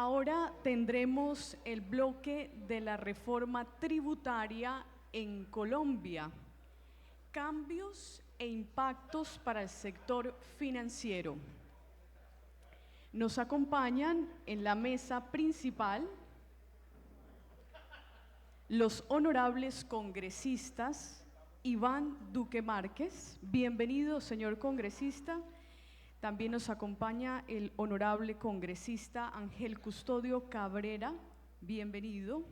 Ahora tendremos el bloque de la reforma tributaria en Colombia, cambios e impactos para el sector financiero. Nos acompañan en la mesa principal los honorables congresistas Iván Duque Márquez. Bienvenido, señor congresista. También nos acompaña el honorable congresista Ángel Custodio Cabrera, bienvenido,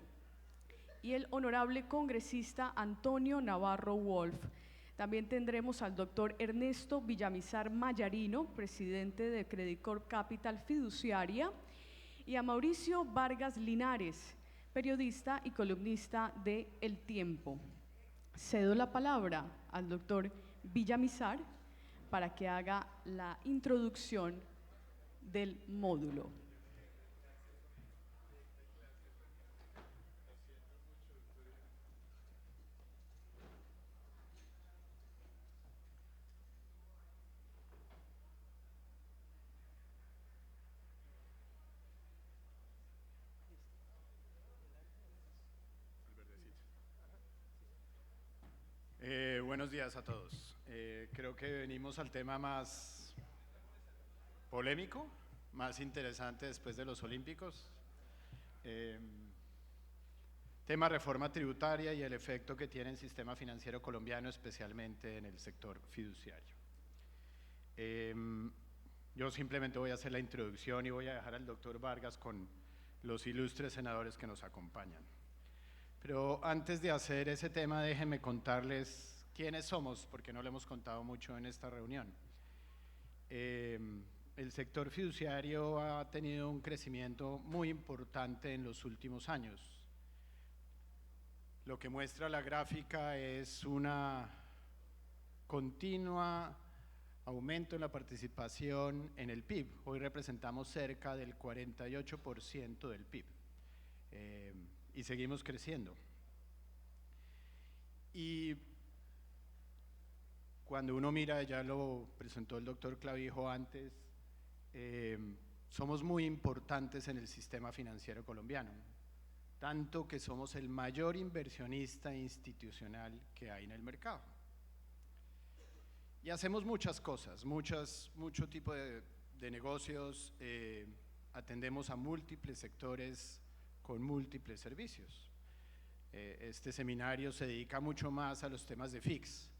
y el honorable congresista Antonio Navarro Wolf. También tendremos al doctor Ernesto Villamizar Mayarino, presidente de Credit Corp Capital Fiduciaria, y a Mauricio Vargas Linares, periodista y columnista de El Tiempo. Cedo la palabra al doctor Villamizar para que haga la introducción del módulo. Buenos días a todos. Creo que venimos al tema más polémico, más interesante después de los Olímpicos. Tema reforma tributaria y el efecto que tiene el sistema financiero colombiano, especialmente en el sector fiduciario. Yo simplemente voy a hacer la introducción y voy a dejar al doctor Vargas con los ilustres senadores que nos acompañan. Pero antes de hacer ese tema, déjenme contarles quiénes somos, porque no lo hemos contado mucho en esta reunión. El sector fiduciario ha tenido un crecimiento muy importante en los últimos años. Lo que muestra la gráfica es una continua aumento en la participación en el PIB. Hoy representamos cerca del 48% del PIB. Y seguimos creciendo. Y cuando uno mira, ya lo presentó el doctor Clavijo antes, somos muy importantes en el sistema financiero colombiano, tanto que somos el mayor inversionista institucional que hay en el mercado. Y hacemos muchas cosas, mucho tipo de negocios, atendemos a múltiples sectores con múltiples servicios. Este seminario se dedica mucho más a los temas de FICS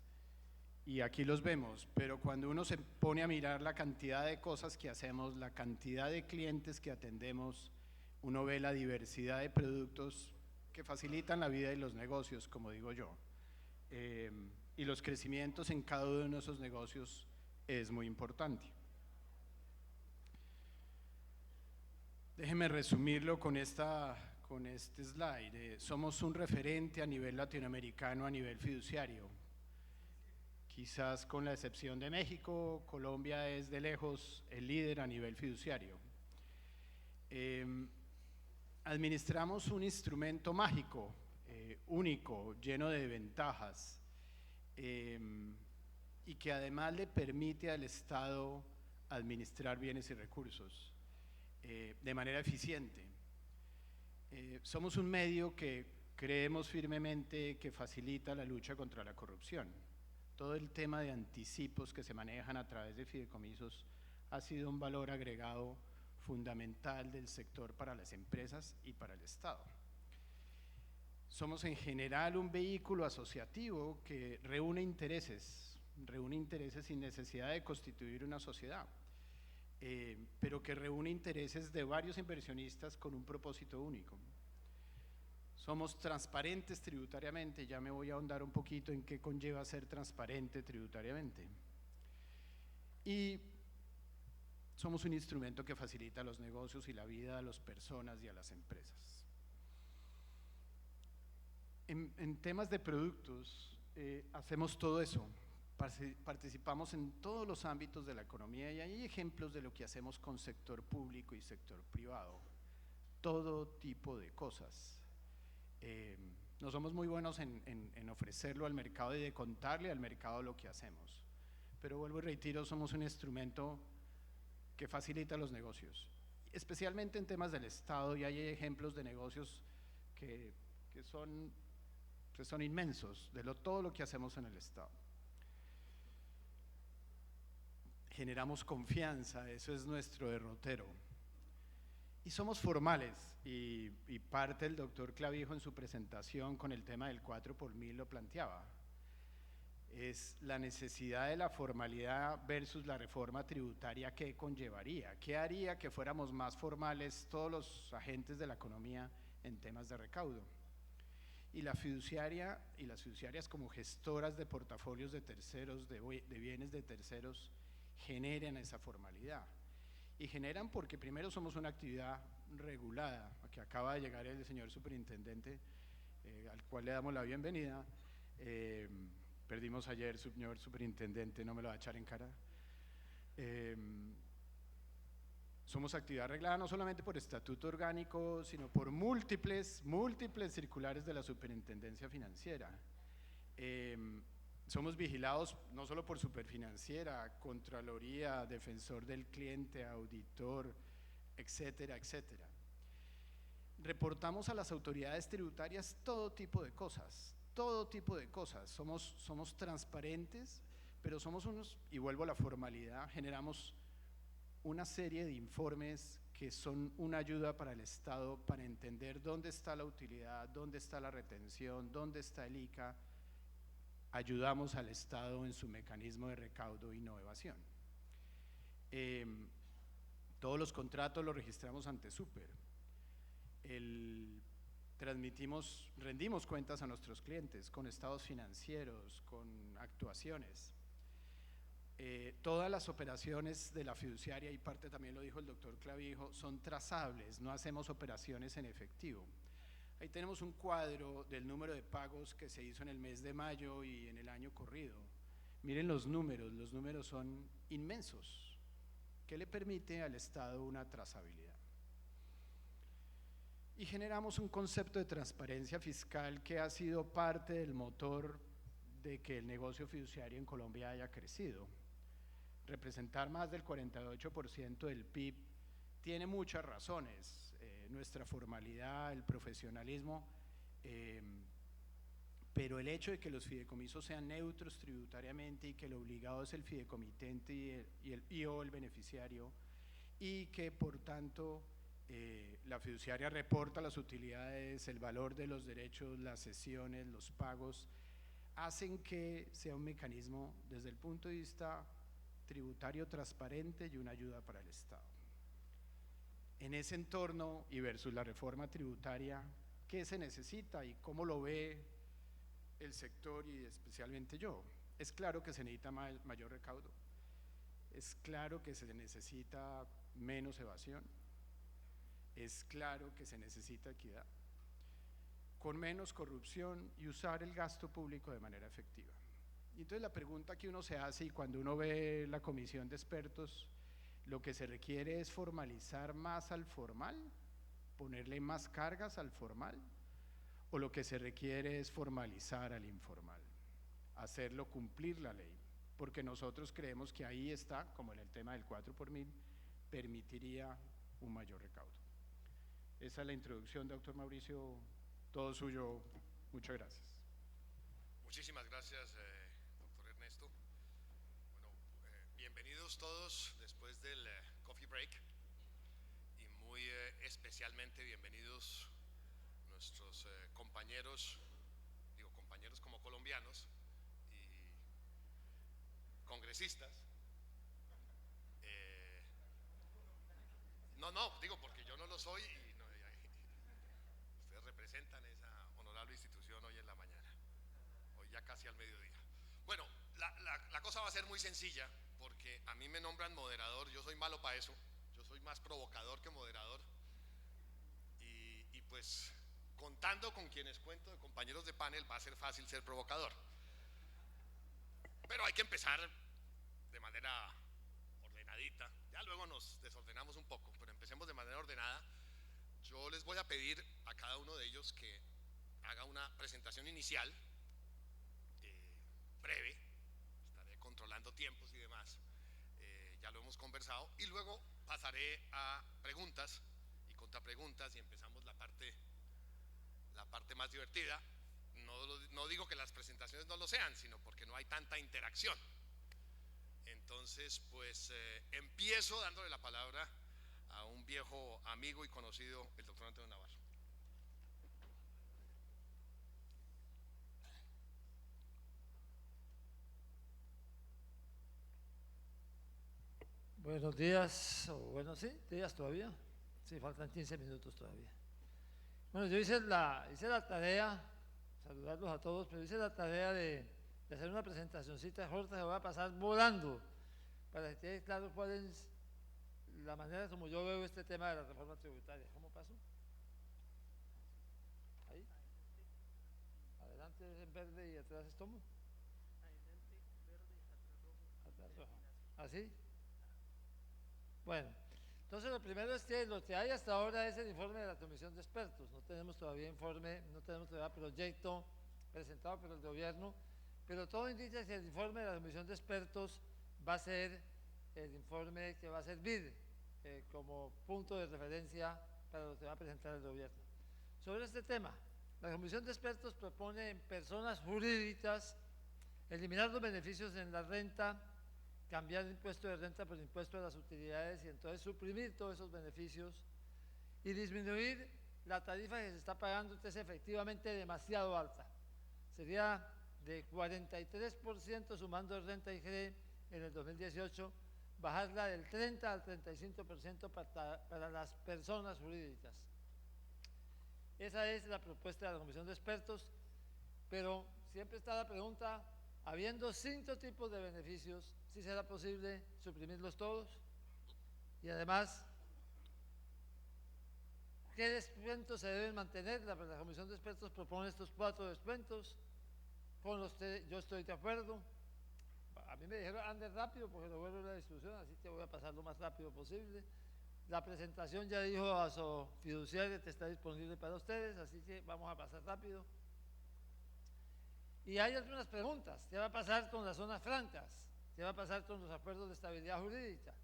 y aquí los vemos, pero cuando uno se pone a mirar la cantidad de cosas que hacemos, la cantidad de clientes que atendemos, uno ve la diversidad de productos que facilitan la vida y los negocios, como digo yo, y los crecimientos en cada uno de esos negocios es muy importante. Déjenme resumirlo con este slide. Somos un referente a nivel latinoamericano, a nivel fiduciario. Quizás con la excepción de México, Colombia es de lejos el líder a nivel fiduciario. Administramos un instrumento mágico, único, lleno de ventajas, y que además le permite al Estado administrar bienes y recursos de manera eficiente. Somos un medio que creemos firmemente que facilita la lucha contra la corrupción. Todo el tema de anticipos que se manejan a través de fideicomisos ha sido un valor agregado fundamental del sector para las empresas y para el Estado. Somos en general un vehículo asociativo que reúne intereses sin necesidad de constituir una sociedad. Pero que reúne intereses de varios inversionistas con un propósito único. Somos transparentes tributariamente, ya me voy a ahondar un poquito en qué conlleva ser transparente tributariamente. Y somos un instrumento que facilita los negocios y la vida a las personas y a las empresas. En temas de productos, hacemos todo eso. Participamos en todos los ámbitos de la economía y hay ejemplos de lo que hacemos con sector público y sector privado, todo tipo de cosas. No somos muy buenos en ofrecerlo al mercado y de contarle al mercado lo que hacemos, pero vuelvo y reitero, somos un instrumento que facilita los negocios especialmente en temas del Estado, y hay ejemplos de negocios que son inmensos, todo lo que hacemos en el Estado. Generamos confianza, eso es nuestro derrotero. Y somos formales, y parte el doctor Clavijo en su presentación con el tema del 4 por mil lo planteaba. Es la necesidad de la formalidad versus la reforma tributaria que conllevaría. ¿Qué haría que fuéramos más formales todos los agentes de la economía en temas de recaudo? Y la fiduciaria y las fiduciarias como gestoras de portafolios de terceros, de bienes de terceros, generan esa formalidad. Y generan porque primero somos una actividad regulada, que acaba de llegar el señor superintendente, al cual le damos la bienvenida. Perdimos ayer, señor superintendente, no me lo va a echar en cara. Somos actividad reglada no solamente por estatuto orgánico, sino por múltiples circulares de la Superintendencia Financiera. Somos vigilados no solo por Superfinanciera, Contraloría, Defensor del Cliente, Auditor, etcétera, etcétera. Reportamos a las autoridades tributarias todo tipo de cosas. Somos transparentes, pero somos unos, y vuelvo a la formalidad, generamos una serie de informes que son una ayuda para el Estado para entender dónde está la utilidad, dónde está la retención, dónde está el ICA. Ayudamos al Estado en su mecanismo de recaudo y no evasión. Todos los contratos los registramos ante Super. Rendimos cuentas a nuestros clientes con estados financieros, con actuaciones. Todas las operaciones de la fiduciaria, y parte también lo dijo el doctor Clavijo, son trazables, no hacemos operaciones en efectivo. Ahí tenemos un cuadro del número de pagos que se hizo en el mes de mayo y en el año corrido. Miren los números son inmensos, que le permite al Estado una trazabilidad. Y generamos un concepto de transparencia fiscal que ha sido parte del motor de que el negocio fiduciario en Colombia haya crecido. Representar más del 48% del PIB tiene muchas razones. Nuestra formalidad, el profesionalismo, pero el hecho de que los fideicomisos sean neutros tributariamente y que el obligado es el fideicomitente o el beneficiario, y que por tanto la fiduciaria reporta las utilidades, el valor de los derechos, las cesiones, los pagos, hacen que sea un mecanismo desde el punto de vista tributario transparente y una ayuda para el Estado. En ese entorno y versus la reforma tributaria, ¿qué se necesita y cómo lo ve el sector y especialmente yo? Es claro que se necesita mayor recaudo, es claro que se necesita menos evasión, es claro que se necesita equidad, con menos corrupción y usar el gasto público de manera efectiva. Y entonces la pregunta que uno se hace, y cuando uno ve la comisión de expertos, lo que se requiere es formalizar más al formal, ponerle más cargas al formal, o lo que se requiere es formalizar al informal, hacerlo cumplir la ley, porque nosotros creemos que ahí está, como en el tema del 4 por mil, permitiría un mayor recaudo. Esa es la introducción, doctor Mauricio, todo suyo, muchas gracias. Muchísimas gracias, doctor Ernesto. Bueno, bienvenidos todos después del coffee break, y muy especialmente bienvenidos nuestros compañeros, digo compañeros como colombianos y congresistas. No, digo porque yo no lo soy y ustedes representan esa honorable institución hoy en la mañana, hoy ya casi al mediodía. Bueno, la cosa va a ser muy sencilla porque a mí me nombran moderador, yo soy malo para eso, yo soy más provocador que moderador, y pues contando con quienes cuento de compañeros de panel va a ser fácil ser provocador, pero hay que empezar de manera ordenadita, ya luego nos desordenamos un poco, pero empecemos de manera ordenada. Yo les voy a pedir a cada uno de ellos que haga una presentación inicial breve, estaré controlando tiempos y demás, ya lo hemos conversado, y luego pasaré a preguntas y contrapreguntas y empezamos la parte más divertida. No digo que las presentaciones no lo sean, sino porque no hay tanta interacción. Entonces, pues empiezo dándole la palabra a un viejo amigo y conocido, el doctor Antonio Navarro. Buenos días, o bueno, sí, días todavía. Sí, faltan 15 minutos todavía. Bueno, yo hice la tarea, saludarlos a todos, pero hice la tarea de hacer una presentacioncita corta que voy a pasar volando, para que quede claro cuál es la manera como yo veo este tema de la reforma tributaria. ¿Cómo paso? Ahí. Adelante es en verde y atrás es tomo. Atrás rojo. ¿Así? Bueno, entonces lo primero es que lo que hay hasta ahora es el informe de la comisión de expertos. No tenemos todavía informe, no tenemos todavía proyecto presentado por el gobierno, pero todo indica que el informe de la comisión de expertos va a ser el informe que va a servir como punto de referencia para lo que va a presentar el gobierno. Sobre este tema, la comisión de expertos propone en personas jurídicas eliminar los beneficios en la renta, cambiar el impuesto de renta por el impuesto de las utilidades y entonces suprimir todos esos beneficios y disminuir la tarifa que se está pagando, que es efectivamente demasiado alta. Sería de 43% sumando renta y GRE en el 2018, bajarla del 30 al 35% para las personas jurídicas. Esa es la propuesta de la comisión de expertos, pero siempre está la pregunta, habiendo 5 tipos de beneficios, ¿sí será posible suprimirlos todos? Y además, ¿qué descuentos se deben mantener? La comisión de expertos propone estos 4 descuentos, con los que yo estoy de acuerdo. A mí me dijeron ande rápido porque lo vuelvo a la discusión, así que voy a pasar lo más rápido posible. La presentación ya dijo a su fiduciaria que está disponible para ustedes, así que vamos a pasar rápido. Y hay algunas preguntas. ¿Qué va a pasar con las zonas francas? ¿Qué va a pasar con los acuerdos de estabilidad jurídica?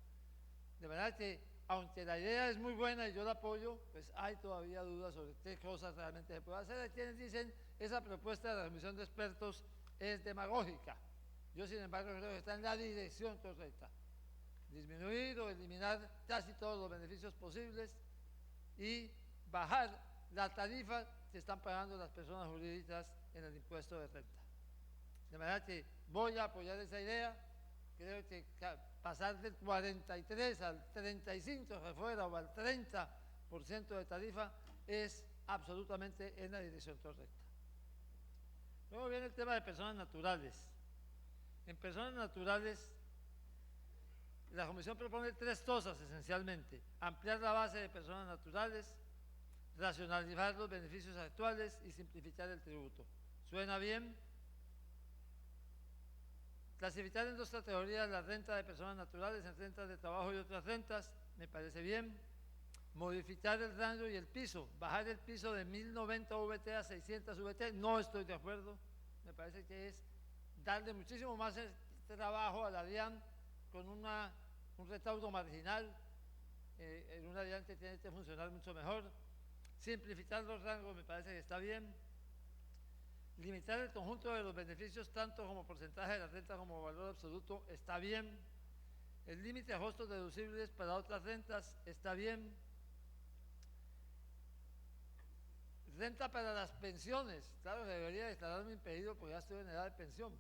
De verdad que, aunque la idea es muy buena y yo la apoyo, pues hay todavía dudas sobre qué cosas realmente se puede hacer. Hay quienes dicen esa propuesta de la comisión de expertos es demagógica. Yo, sin embargo, creo que está en la dirección correcta. Disminuir o eliminar casi todos los beneficios posibles y bajar la tarifa que están pagando las personas jurídicas en el impuesto de renta. De manera que voy a apoyar esa idea. Creo que pasar del 43 al 35 de fuera o al 30% de tarifa es absolutamente en la dirección correcta. Luego viene el tema de personas naturales. En personas naturales, la comisión propone 3 cosas esencialmente: ampliar la base de personas naturales, racionalizar los beneficios actuales y simplificar el tributo. ¿Suena bien? Clasificar en 2 categorías la renta de personas naturales en rentas de trabajo y otras rentas, me parece bien. Modificar el rango y el piso, bajar el piso de 1090 VT a 600 VT, no estoy de acuerdo. Me parece que es darle muchísimo más trabajo a la DIAN con un recaudo marginal, en una DIAN que tiene que funcionar mucho mejor. Simplificar los rangos me parece que está bien. Limitar el conjunto de los beneficios tanto como porcentaje de la renta como valor absoluto está bien. El límite a costos deducibles para otras rentas está bien. Renta para las pensiones, claro, debería declararme impedido porque ya estoy en edad de pensión,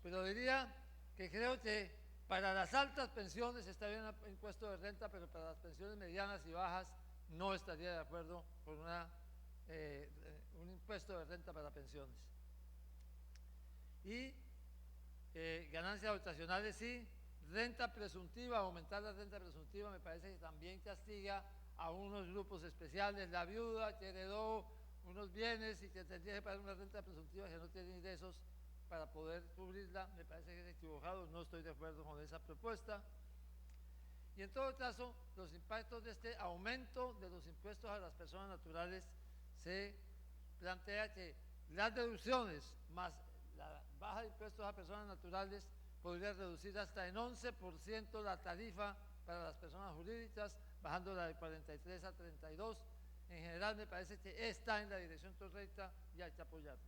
pero diría que creo que para las altas pensiones está bien el impuesto de renta, pero para las pensiones medianas y bajas no estaría de acuerdo con un impuesto de renta para pensiones. Y ganancias dotacionales sí. Renta presuntiva, aumentar la renta presuntiva me parece que también castiga a unos grupos especiales, la viuda que heredó unos bienes y que tendría que pagar una renta presuntiva que no tiene ingresos para poder cubrirla, me parece que es equivocado, no estoy de acuerdo con esa propuesta. Y en todo caso, los impactos de este aumento de los impuestos a las personas naturales, se plantea que las deducciones más la baja de impuestos a personas naturales podría reducir hasta en 11% la tarifa para las personas jurídicas, bajándola de 43 a 32. En general me parece que está en la dirección correcta y hay que apoyarlo.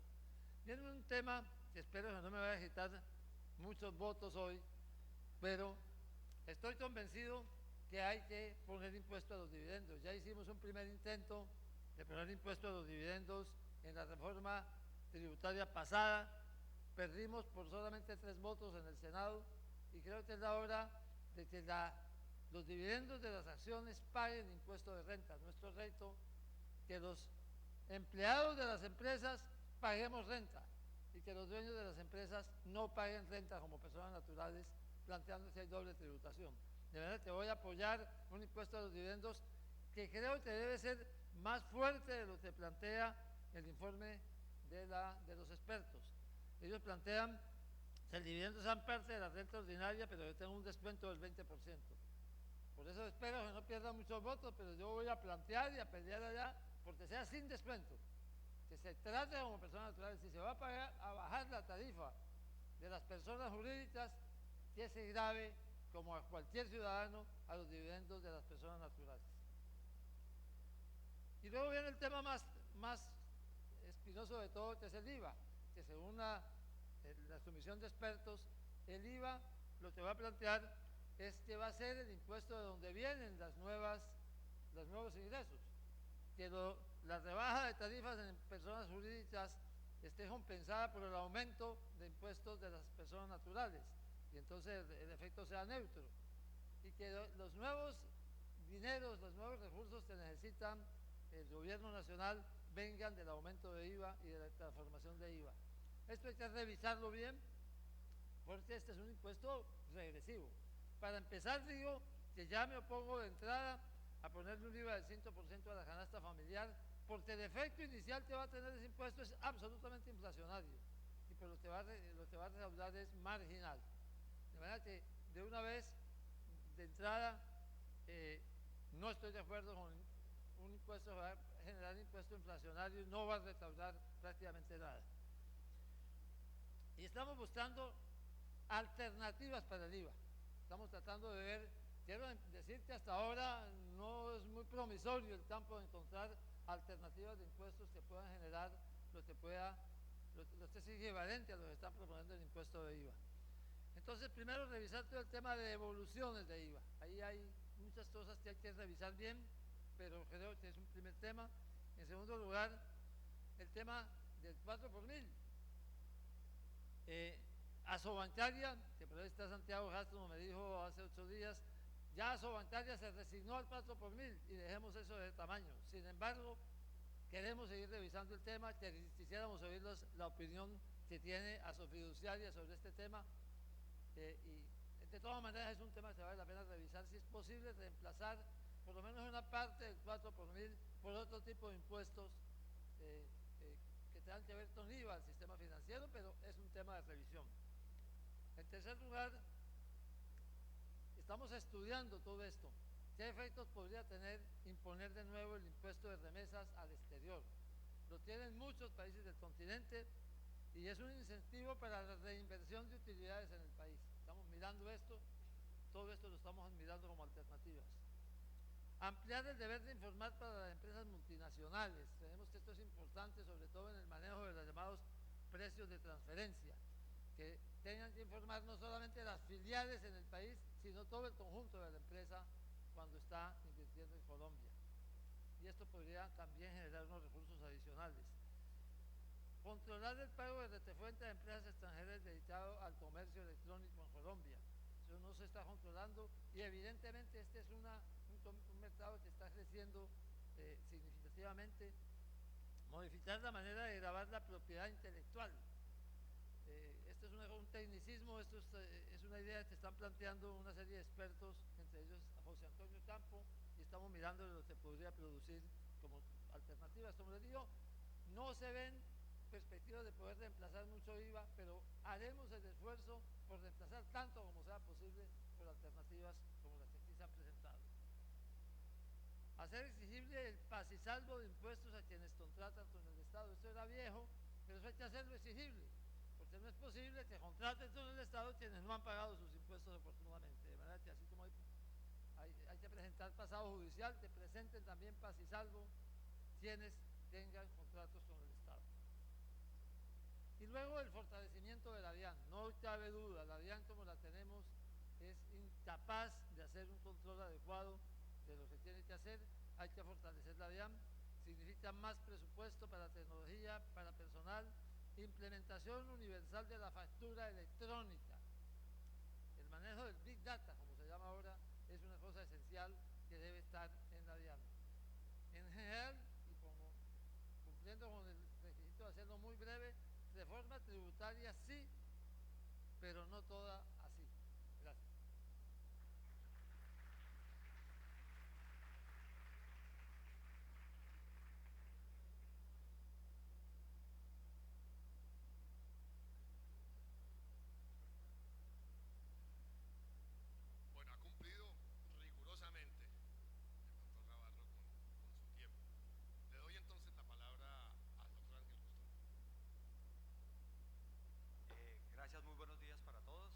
Viene un tema que espero que no me vaya a quitar muchos votos hoy, pero estoy convencido que hay que poner impuesto a los dividendos. Ya hicimos un primer intento de poner impuesto a los dividendos en la reforma tributaria pasada, perdimos por solamente 3 votos en el Senado y creo que es la hora de que los dividendos de las acciones paguen impuesto de renta. Nuestro reto, que los empleados de las empresas paguemos renta y que los dueños de las empresas no paguen renta como personas naturales, planteando que hay doble tributación. De manera que voy a apoyar un impuesto a los dividendos que creo que debe ser más fuerte de lo que plantea el informe de los expertos. Ellos plantean que el dividendo sean parte de la renta ordinaria, pero que tenga un descuento del 20%. Por eso espero que no pierdan muchos votos, pero yo voy a plantear y a pelear allá porque sea sin descuento, que se trate como personas naturales. Si se va a bajar la tarifa de las personas jurídicas, que se grave como a cualquier ciudadano a los dividendos de las personas naturales. Y luego viene el tema más espinoso de todo, que es el IVA, que según la comisión de expertos, el IVA lo que va a plantear es que va a ser el impuesto de donde vienen los nuevos ingresos, que la rebaja de tarifas en personas jurídicas esté compensada por el aumento de impuestos de las personas naturales, y entonces el efecto sea neutro, y que los nuevos dineros, los nuevos recursos que necesitan el gobierno nacional vengan del aumento de IVA y de la transformación de IVA. Esto hay que revisarlo bien, porque este es un impuesto regresivo. Para empezar, digo que ya me opongo de entrada a ponerle un IVA del 100% a la canasta familiar, porque el efecto inicial que va a tener ese impuesto es absolutamente inflacionario, y por lo que va a recaudar es marginal. De manera que, de una vez, de entrada, no estoy de acuerdo con un impuesto que va a generar impuesto inflacionario y no va a recaudar prácticamente nada. Y estamos buscando alternativas para el IVA. Estamos tratando de ver, quiero decir que hasta ahora no es muy promisorio el campo de encontrar alternativas de impuestos que puedan generar lo que es equivalente a lo que están proponiendo el impuesto de IVA. Entonces, primero revisar todo el tema de devoluciones de IVA. Ahí hay muchas cosas que hay que revisar bien, pero creo que es un primer tema. En segundo lugar, el tema del 4 por 1000. Asobancaria, que por ahí está Santiago Castro, me dijo hace 8 días, ya Asobancaria se resignó al 4 por 1000 y dejemos eso de tamaño. Sin embargo, queremos seguir revisando el tema, quisiéramos oír la opinión que tiene Asofiduciaria sobre este tema, y de todas maneras es un tema que vale la pena revisar si es posible reemplazar por lo menos una parte del 4 por 1000 por otro tipo de impuestos que tengan que ver con IVA al sistema financiero, pero es un tema de revisión. En tercer lugar, estamos estudiando todo esto. ¿Qué efectos podría tener imponer de nuevo el impuesto de remesas al exterior? Lo tienen muchos países del continente y es un incentivo para la reinversión de utilidades en el país. Estamos mirando esto, todo esto lo estamos mirando como alternativas. Ampliar el deber de informar para las empresas multinacionales. Creemos que esto es importante, sobre todo en el manejo de los llamados precios de transferencia, que tengan que informar no solamente las filiales en el país, sino todo el conjunto de la empresa cuando está invirtiendo en Colombia. Y esto podría también generar unos recursos adicionales. Controlar el pago de retefuente a empresas extranjeras dedicado al comercio electrónico en Colombia. Eso no se está controlando y evidentemente este es un mercado que está creciendo significativamente. Modificar la manera de gravar la propiedad intelectual. Esto es un tecnicismo, esto es una idea que están planteando una serie de expertos, entre ellos José Antonio Campo, y estamos mirando lo que podría producir como alternativas. Como les digo, no se ven perspectivas de poder reemplazar mucho IVA, pero haremos el esfuerzo por reemplazar tanto como sea posible por alternativas como las que aquí se han presentado. Hacer exigible el paz y salvo de impuestos a quienes contratan con el Estado. Esto era viejo, pero eso hay que hacerlo exigible, porque no es posible que contraten con el Estado quienes no han pagado sus impuestos oportunamente. De manera que así como hay que presentar pasado judicial, que presenten también paz y salvo quienes tengan contratos con el Estado. Y luego el fortalecimiento de la DIAN. No cabe duda, la DIAN como la tenemos es incapaz de hacer un control adecuado de lo que tiene que hacer. Hay que fortalecer la DIAN. Significa más presupuesto para tecnología, para personal, implementación universal de la factura electrónica. El manejo del Big Data, como se llama ahora, es una cosa esencial que debe estar en la DIAN. En general, y como cumpliendo con el requisito de hacerlo muy breve, reforma tributaria sí, pero no toda así. Gracias. Bueno, ha cumplido rigurosamente el doctor Navarro con su tiempo. Le doy entonces la palabra al doctor Ángel Coston. Gracias, muy buenos días para todos.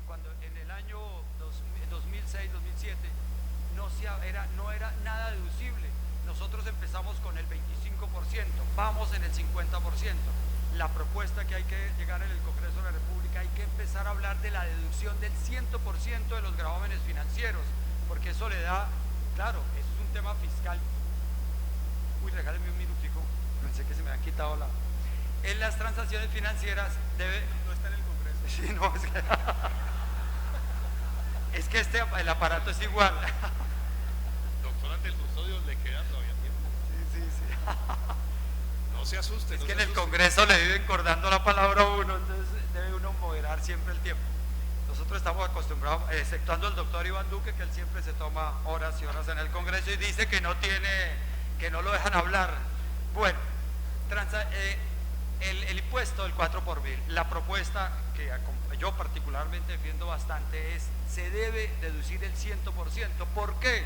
cuando en el año 2006, 2007, no era nada deducible. Nosotros empezamos con el 25%, vamos en el 50%. La propuesta que hay que llegar en el Congreso de la República, hay que empezar a hablar de la deducción del 100% de los gravámenes financieros, porque eso le da, claro, eso es un tema fiscal. Uy, regáleme un minutico, pensé que se me han quitado la... En las transacciones financieras debe... No está en el Congreso. Sí, no, es que el aparato es igual. Doctor, ante el custodio le queda todavía tiempo. Sí. No se asuste. Es no que en se el asuste. Congreso le viven cordando la palabra a uno, entonces debe uno moderar siempre el tiempo. Nosotros estamos acostumbrados, exceptuando el doctor Iván Duque, que él siempre se toma horas y horas en el Congreso y dice que no lo dejan hablar. Bueno, el impuesto del 4 por mil, la propuesta que yo particularmente defiendo bastante es, se debe deducir el 100%. ¿Por qué?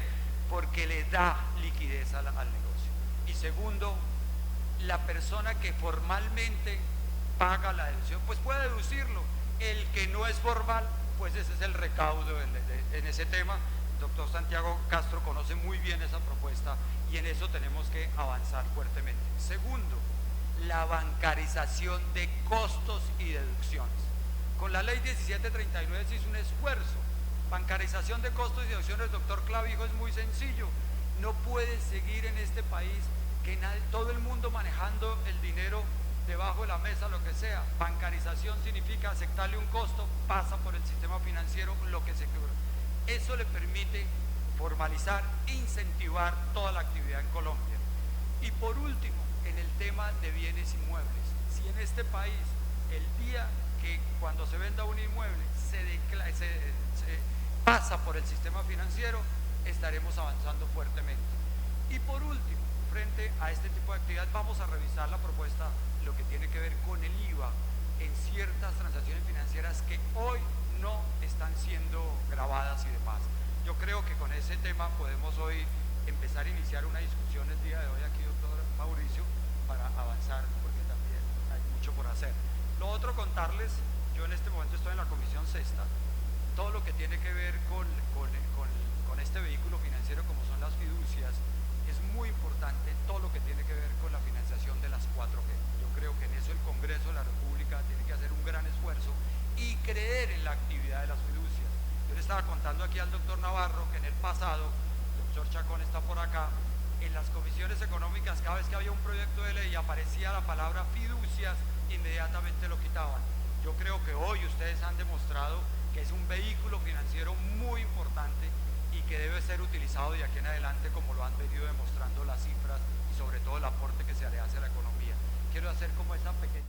Porque le da liquidez al negocio. Y segundo, la persona que formalmente paga la deducción, pues puede deducirlo. El que no es formal, pues ese es el recaudo en ese tema. El doctor Santiago Castro conoce muy bien esa propuesta y en eso tenemos que avanzar fuertemente. Segundo, la bancarización de costos y deducciones. Con la ley 1739 se hizo un esfuerzo. Bancarización de costos y deducciones, doctor Clavijo, es muy sencillo. No puede seguir en este país que todo el mundo manejando el dinero debajo de la mesa, lo que sea. Bancarización significa aceptarle un costo, pasa por el sistema financiero lo que se cobra. Eso le permite formalizar e incentivar toda la actividad en Colombia. Y por último, en el tema de bienes inmuebles, si en este país el día que cuando se venda un inmueble se pasa por el sistema financiero, estaremos avanzando fuertemente. Y por último, frente a este tipo de actividades, vamos a revisar la propuesta, lo que tiene que ver con el IVA en ciertas transacciones financieras que hoy no están siendo grabadas y demás. Yo creo que con ese tema podemos hoy empezar a iniciar una discusión el día de hoy aquí, doctor Mauricio, para avanzar, porque también hay mucho por hacer. Lo otro, contarles, yo en este momento estoy en la Comisión Sexta, todo lo que tiene que ver con este vehículo financiero como son las fiducias, es muy importante todo lo que tiene que ver con la financiación de las 4G. Yo creo que en eso el Congreso de la República tiene que hacer un gran esfuerzo y creer en la actividad de las fiducias. Yo le estaba contando aquí al doctor Navarro que en el pasado, el doctor Chacón está por acá, en las comisiones económicas cada vez que había un proyecto de ley y aparecía la palabra fiducias, inmediatamente lo quitaban. Yo creo que hoy ustedes han demostrado que es un vehículo financiero muy importante y que debe ser utilizado de aquí en adelante, como lo han venido demostrando las cifras y sobre todo el aporte que se le hace a la economía. Quiero hacer como esa pequeña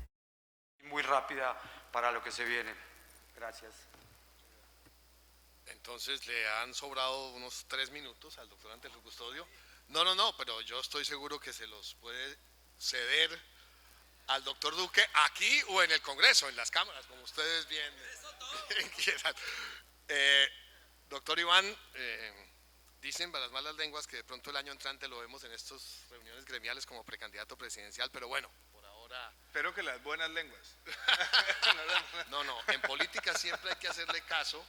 y muy rápida para lo que se viene. Gracias. Entonces le han sobrado unos 3 minutos al doctor ante el custodio. No, pero yo estoy seguro que se los puede ceder al doctor Duque aquí o en el Congreso, en las cámaras, como ustedes bien quieran. Doctor Iván, dicen para las malas lenguas que de pronto el año entrante lo vemos en estas reuniones gremiales como precandidato presidencial, pero bueno, por ahora... Espero que las buenas lenguas. No, en política siempre hay que hacerle caso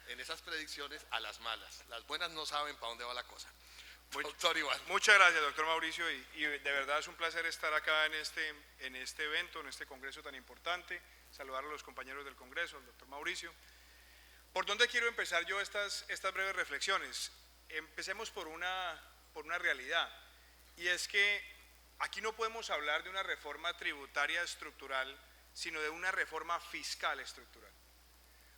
en esas predicciones a las malas. Las buenas no saben para dónde va la cosa. Doctor Iván. Muchas gracias, doctor Mauricio, y de verdad es un placer estar acá en este evento, en este congreso tan importante. Saludar a los compañeros del Congreso, al doctor Mauricio. ¿Por dónde quiero empezar yo estas breves reflexiones? Empecemos por una realidad, y es que aquí no podemos hablar de una reforma tributaria estructural, sino de una reforma fiscal estructural.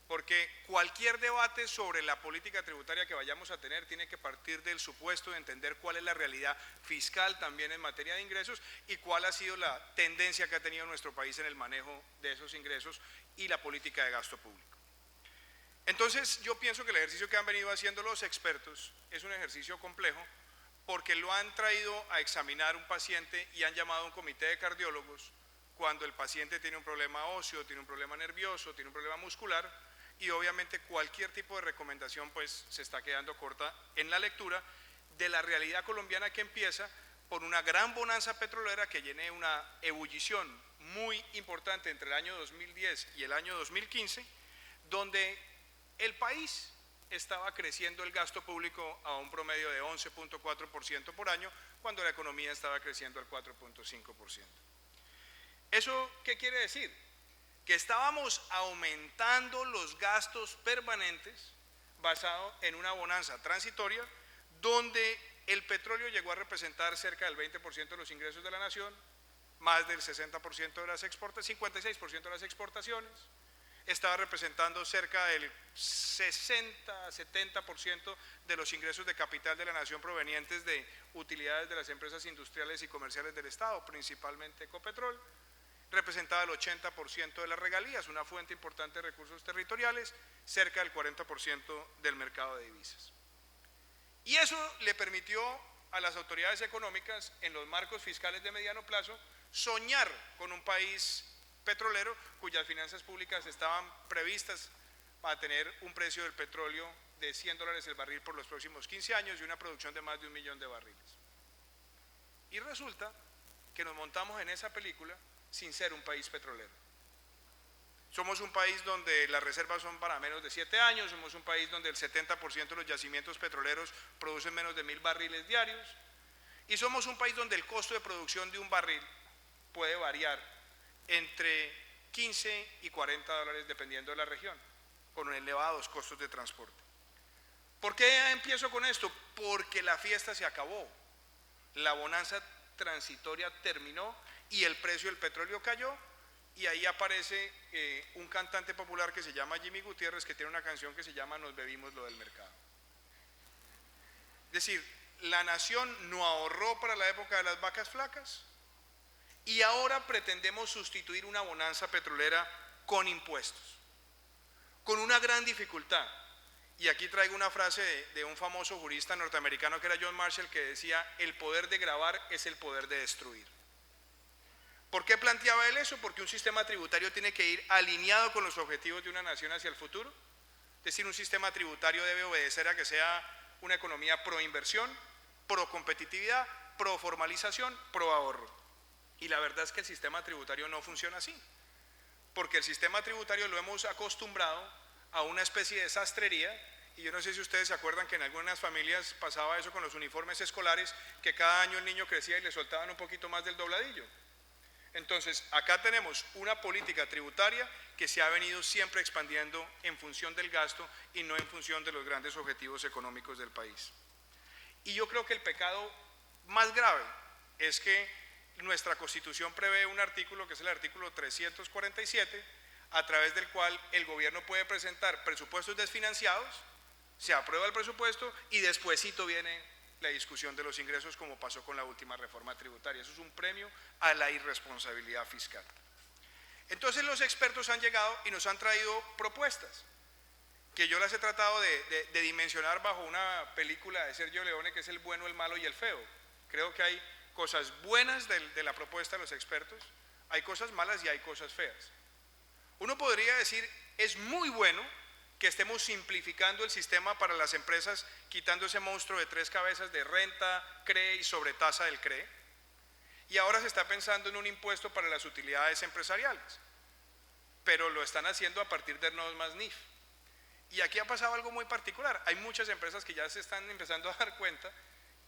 Porque cualquier debate sobre la política tributaria que vayamos a tener tiene que partir del supuesto de entender cuál es la realidad fiscal también en materia de ingresos y cuál ha sido la tendencia que ha tenido nuestro país en el manejo de esos ingresos y la política de gasto público. Entonces yo pienso que el ejercicio que han venido haciendo los expertos es un ejercicio complejo porque lo han traído a examinar un paciente y han llamado a un comité de cardiólogos cuando el paciente tiene un problema óseo, tiene un problema nervioso, tiene un problema muscular, y obviamente cualquier tipo de recomendación pues se está quedando corta en la lectura de la realidad colombiana, que empieza por una gran bonanza petrolera que tiene una ebullición muy importante entre el año 2010 y el año 2015, donde el país estaba creciendo el gasto público a un promedio de 11.4% por año, cuando la economía estaba creciendo al 4.5%. ¿Eso qué quiere decir? Que estábamos aumentando los gastos permanentes basado en una bonanza transitoria, donde el petróleo llegó a representar cerca del 20% de los ingresos de la nación, más del 60% de las exportaciones, 56% de las exportaciones, estaba representando cerca del 60-70% de los ingresos de capital de la nación provenientes de utilidades de las empresas industriales y comerciales del Estado, principalmente Ecopetrol, representaba el 80% de las regalías, una fuente importante de recursos territoriales, cerca del 40% del mercado de divisas. Y eso le permitió a las autoridades económicas, en los marcos fiscales de mediano plazo, soñar con un país petrolero cuyas finanzas públicas estaban previstas para tener un precio del petróleo de $100 el barril por los próximos 15 años y una producción de más de 1 millón de barriles. Y resulta que nos montamos en esa película sin ser un país petrolero. Somos un país donde las reservas son para menos de 7 años, somos un país donde el 70% de los yacimientos petroleros producen menos de 1.000 barriles diarios, y somos un país donde el costo de producción de un barril puede variar entre 15 y $40 dependiendo de la región, con elevados costos de transporte. ¿Por qué empiezo con esto? Porque la fiesta se acabó, la bonanza transitoria terminó y el precio del petróleo cayó, y ahí aparece un cantante popular que se llama Jimmy Gutiérrez, que tiene una canción que se llama Nos bebimos lo del mercado. Es decir, la nación no ahorró para la época de las vacas flacas, y ahora pretendemos sustituir una bonanza petrolera con impuestos, con una gran dificultad. Y aquí traigo una frase de un famoso jurista norteamericano que era John Marshall, que decía: el poder de gravar es el poder de destruir. ¿Por qué planteaba él eso? Porque un sistema tributario tiene que ir alineado con los objetivos de una nación hacia el futuro. Es decir, un sistema tributario debe obedecer a que sea una economía pro inversión, pro competitividad, pro formalización, pro ahorro. Y la verdad es que el sistema tributario no funciona así, porque el sistema tributario lo hemos acostumbrado a una especie de sastrería, y yo no sé si ustedes se acuerdan que en algunas familias pasaba eso con los uniformes escolares, que cada año el niño crecía y le soltaban un poquito más del dobladillo. Entonces, acá tenemos una política tributaria que se ha venido siempre expandiendo en función del gasto y no en función de los grandes objetivos económicos del país. Y yo creo que el pecado más grave es que nuestra Constitución prevé un artículo, que es el artículo 347, a través del cual el gobierno puede presentar presupuestos desfinanciados, se aprueba el presupuesto y despuesito viene la discusión de los ingresos, como pasó con la última reforma tributaria. Eso es un premio a la irresponsabilidad fiscal. Entonces los expertos han llegado y nos han traído propuestas, que yo las he tratado de dimensionar bajo una película de Sergio Leone, que es El bueno, el malo y el feo. Creo que hay cosas buenas de la propuesta de los expertos, hay cosas malas y hay cosas feas. Uno podría decir, es muy bueno que estemos simplificando el sistema para las empresas, quitando ese monstruo de 3 cabezas de renta, CRE y sobretasa del CRE, y ahora se está pensando en un impuesto para las utilidades empresariales, pero lo están haciendo a partir de normas más NIF. Y aquí ha pasado algo muy particular, hay muchas empresas que ya se están empezando a dar cuenta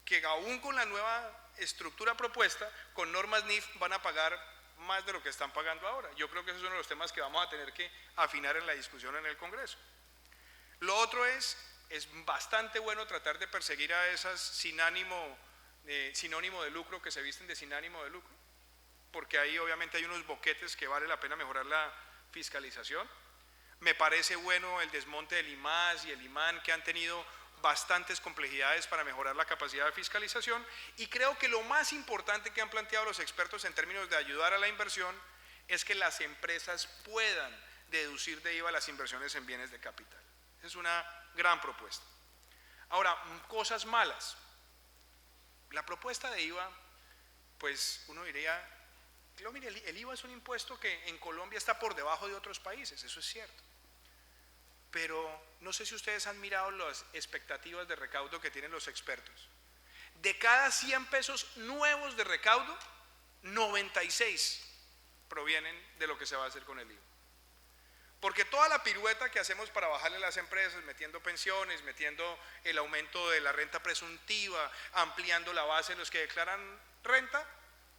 que aún con la nueva estructura propuesta, con normas NIF van a pagar más de lo que están pagando ahora. Yo creo que ese es uno de los temas que vamos a tener que afinar en la discusión en el Congreso. Lo otro es bastante bueno tratar de perseguir a esas sinónimo de lucro, que se visten de sin ánimo de lucro, porque ahí obviamente hay unos boquetes que vale la pena mejorar la fiscalización. Me parece bueno el desmonte del IMAS y el IMAN, que han tenido bastantes complejidades para mejorar la capacidad de fiscalización, y creo que lo más importante que han planteado los expertos en términos de ayudar a la inversión es que las empresas puedan deducir de IVA las inversiones en bienes de capital. Esa es una gran propuesta. Ahora, cosas malas. La propuesta de IVA, pues uno diría, no, mire, el IVA es un impuesto que en Colombia está por debajo de otros países, eso es cierto. Pero no sé si ustedes han mirado las expectativas de recaudo que tienen los expertos. De cada 100 pesos nuevos de recaudo, 96 provienen de lo que se va a hacer con el IVA. Porque toda la pirueta que hacemos para bajarle a las empresas, metiendo pensiones, metiendo el aumento de la renta presuntiva, ampliando la base de los que declaran renta,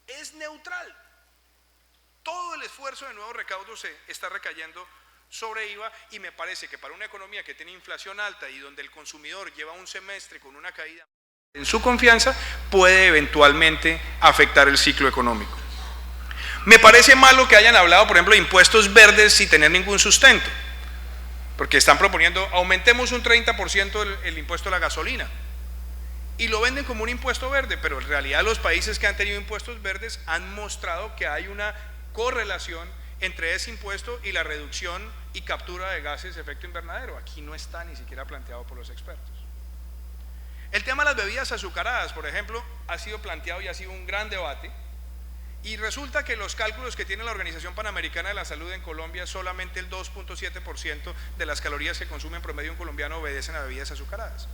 es neutral. Todo el esfuerzo de nuevo recaudo se está recayendo sobre IVA, y me parece que para una economía que tiene inflación alta y donde el consumidor lleva un semestre con una caída en su confianza, puede eventualmente afectar el ciclo económico. Me parece malo que hayan hablado, por ejemplo, de impuestos verdes sin tener ningún sustento, porque están proponiendo aumentemos un 30% el impuesto a la gasolina y lo venden como un impuesto verde, pero en realidad los países que han tenido impuestos verdes han mostrado que hay una correlación entre ese impuesto y la reducción y captura de gases de efecto invernadero. Aquí no está ni siquiera planteado por los expertos. El tema de las bebidas azucaradas, por ejemplo, ha sido planteado y ha sido un gran debate. Y resulta que los cálculos que tiene la Organización Panamericana de la Salud en Colombia, solamente el 2.7% de las calorías que consume en promedio un colombiano obedecen a bebidas azucaradas.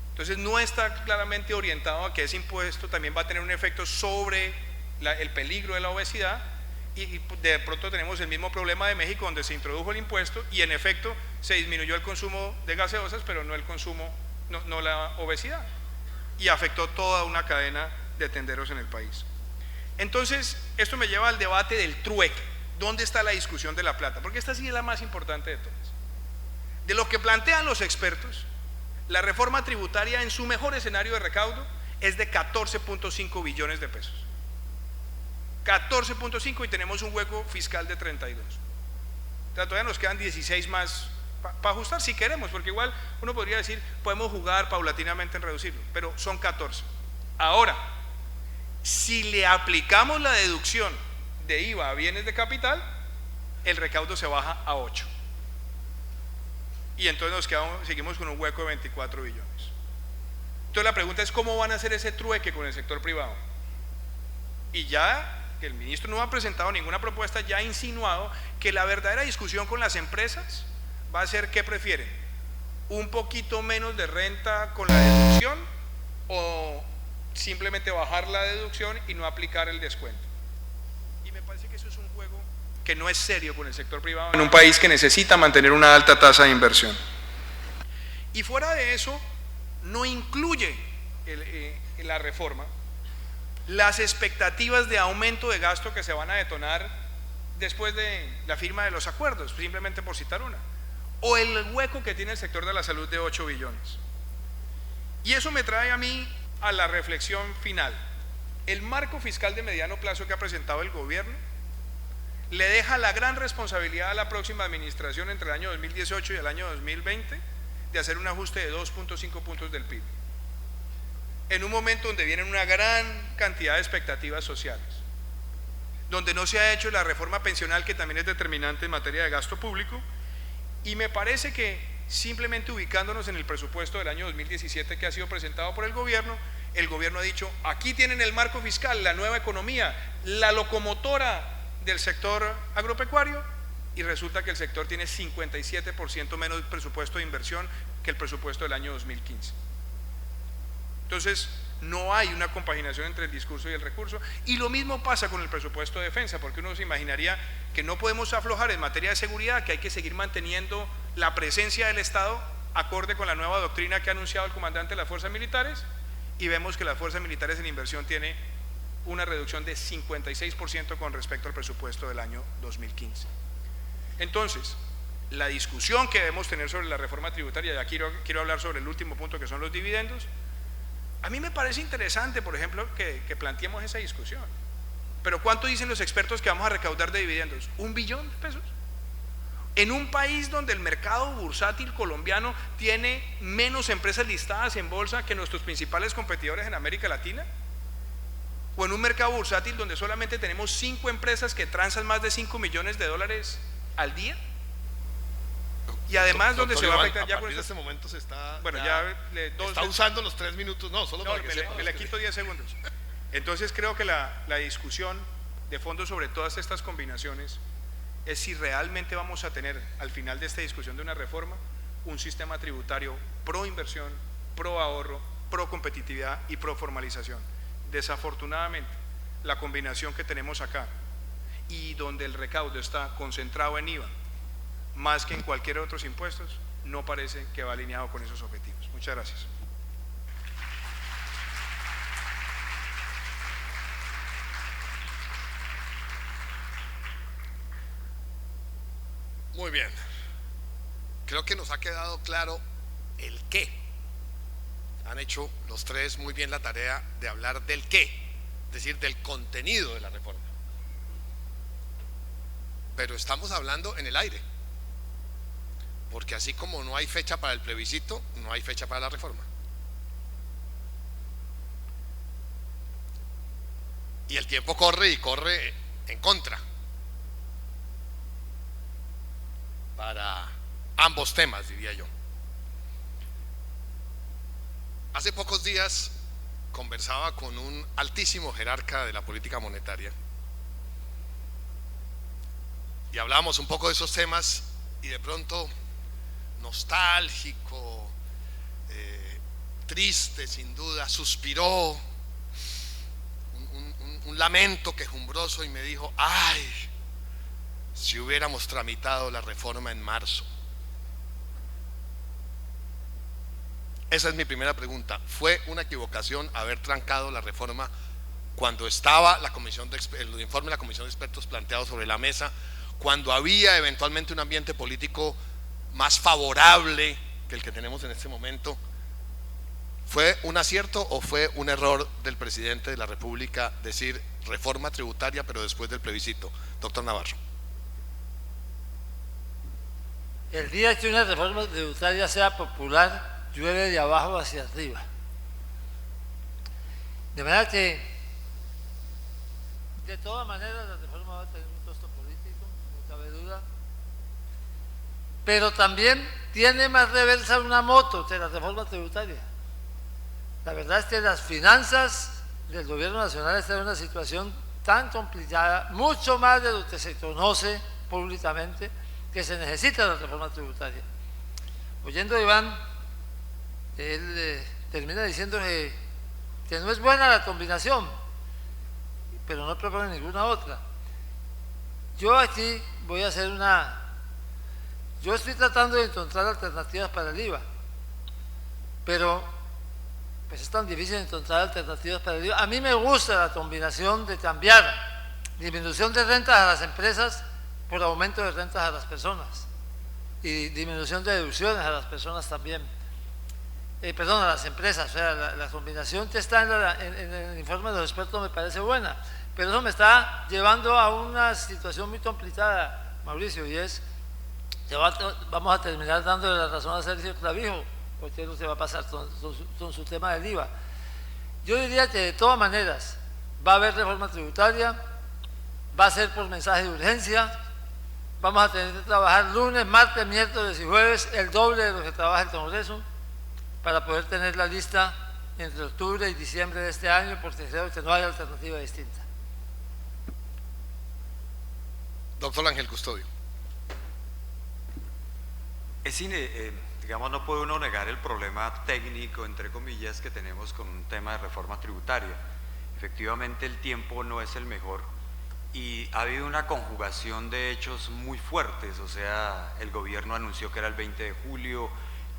Entonces no está claramente orientado a que ese impuesto también va a tener un efecto sobre el peligro de la obesidad, y de pronto tenemos el mismo problema de México, donde se introdujo el impuesto y en efecto se disminuyó el consumo de gaseosas, pero no el consumo, no la obesidad, y afectó toda una cadena de tenderos en el país. Entonces, esto me lleva al debate del trueque. ¿Dónde está la discusión de la plata? Porque esta sí es la más importante de todas. De lo que plantean los expertos, la reforma tributaria en su mejor escenario de recaudo es de 14.5 billones de pesos. 14.5, y tenemos un hueco fiscal de 32. O sea, todavía nos quedan 16 más para ajustar si queremos, porque igual uno podría decir, podemos jugar paulatinamente en reducirlo, pero son 14. Ahora, si le aplicamos la deducción de IVA a bienes de capital, el recaudo se baja a 8. Y entonces seguimos con un hueco de 24 billones. Entonces la pregunta es, ¿cómo van a hacer ese trueque con el sector privado? Y ya que el ministro no ha presentado ninguna propuesta, ya ha insinuado que la verdadera discusión con las empresas va a ser ¿qué prefieren? ¿Un poquito menos de renta con la deducción o simplemente bajar la deducción y no aplicar el descuento? Y me parece que eso es un juego que no es serio con el sector privado en un país que necesita mantener una alta tasa de inversión. Y fuera de eso, no incluye la reforma las expectativas de aumento de gasto que se van a detonar después de la firma de los acuerdos, simplemente por citar una, o el hueco que tiene el sector de la salud de 8 billones. Y eso me trae a mí a la reflexión final. El marco fiscal de mediano plazo que ha presentado el gobierno le deja la gran responsabilidad a la próxima administración entre el año 2018 y el año 2020 de hacer un ajuste de 2.5 puntos del PIB, en un momento donde vienen una gran cantidad de expectativas sociales, donde no se ha hecho la reforma pensional, que también es determinante en materia de gasto público. Y me parece que simplemente ubicándonos en el presupuesto del año 2017 que ha sido presentado por el gobierno ha dicho, aquí tienen el marco fiscal, la nueva economía, la locomotora del sector agropecuario, y resulta que el sector tiene 57% menos presupuesto de inversión que el presupuesto del año 2015. Entonces, no hay una compaginación entre el discurso y el recurso, y lo mismo pasa con el presupuesto de defensa, porque uno se imaginaría que no podemos aflojar en materia de seguridad, que hay que seguir manteniendo la presencia del Estado acorde con la nueva doctrina que ha anunciado el comandante de las fuerzas militares, y vemos que las fuerzas militares en inversión tiene una reducción de 56% con respecto al presupuesto del año 2015. Entonces, la discusión que debemos tener sobre la reforma tributaria, ya quiero hablar sobre el último punto, que son los dividendos. A mí me parece interesante, por ejemplo, que planteemos esa discusión. Pero ¿cuánto dicen los expertos que vamos a recaudar de dividendos? ¿1 billón de pesos? En un país donde el mercado bursátil colombiano tiene menos empresas listadas en bolsa que nuestros principales competidores en América Latina, o en un mercado bursátil donde solamente tenemos 5 empresas que transan más de 5 millones de dólares al día, y además donde se va a afectar ya con este momento se está, bueno, está usando los 3 minutos, no, solo para que me le quito 10 segundos. Entonces creo que la discusión de fondo sobre todas estas combinaciones es si realmente vamos a tener al final de esta discusión de una reforma un sistema tributario pro inversión, pro ahorro, pro competitividad y pro formalización. Desafortunadamente, la combinación que tenemos acá, y donde el recaudo está concentrado en IVA más que en cualquier otros impuestos, no parece que va alineado con esos objetivos. Muchas gracias. Muy bien. Creo que nos ha quedado claro el qué. Han hecho los tres muy bien la tarea de hablar del qué, es decir, del contenido de la reforma. Pero estamos hablando en el aire, porque así como no hay fecha para el plebiscito, no hay fecha para la reforma. Y el tiempo corre y corre en contra para ambos temas, diría yo. Hace pocos días conversaba con un altísimo jerarca de la política monetaria y hablábamos un poco de esos temas, y de pronto, nostálgico, triste sin duda, suspiró un lamento quejumbroso y me dijo: ay, si hubiéramos tramitado la reforma en marzo. Esa es mi primera pregunta. ¿Fue una equivocación haber trancado la reforma cuando estaba el informe de la comisión de expertos planteado sobre la mesa, cuando había eventualmente un ambiente político más favorable que el que tenemos en este momento? ¿Fue un acierto o fue un error del presidente de la República decir reforma tributaria pero después del plebiscito? Doctor Navarro. El día que una reforma tributaria sea popular, llueve de abajo hacia arriba. De manera que, de todas maneras, la reforma va a tener un costo político, no cabe duda, pero también tiene más reversa una moto que la reforma tributaria. La verdad es que las finanzas del gobierno nacional están en una situación tan complicada, mucho más de lo que se conoce públicamente, que se necesita la reforma tributaria. Oyendo a Iván, él termina diciendo que no es buena la combinación, pero no propone ninguna otra. Yo aquí voy a hacer yo estoy tratando de encontrar alternativas para el IVA, pero pues es tan difícil encontrar alternativas para el IVA. A mí me gusta la combinación de cambiar disminución de rentas a las empresas por aumento de rentas a las personas y disminución de deducciones a las personas también. A las empresas. O sea, la combinación que está en el informe de los expertos me parece buena, pero eso me está llevando a una situación muy complicada, Mauricio, y es que vamos a terminar dándole la razón a Sergio Clavijo, porque es lo que va a pasar con su tema del IVA. Yo diría que de todas maneras va a haber reforma tributaria, va a ser por mensaje de urgencia, vamos a tener que trabajar lunes, martes, miércoles y jueves el doble de lo que trabaja el Congreso, para poder tener la lista entre octubre y diciembre de este año, porque creo que no hay alternativa distinta. Doctor Ángel Custodio. Digamos, no puede uno negar el problema técnico, entre comillas, que tenemos con un tema de reforma tributaria. Efectivamente, el tiempo no es el mejor y ha habido una conjugación de hechos muy fuertes. O sea, el gobierno anunció que era el 20 de julio,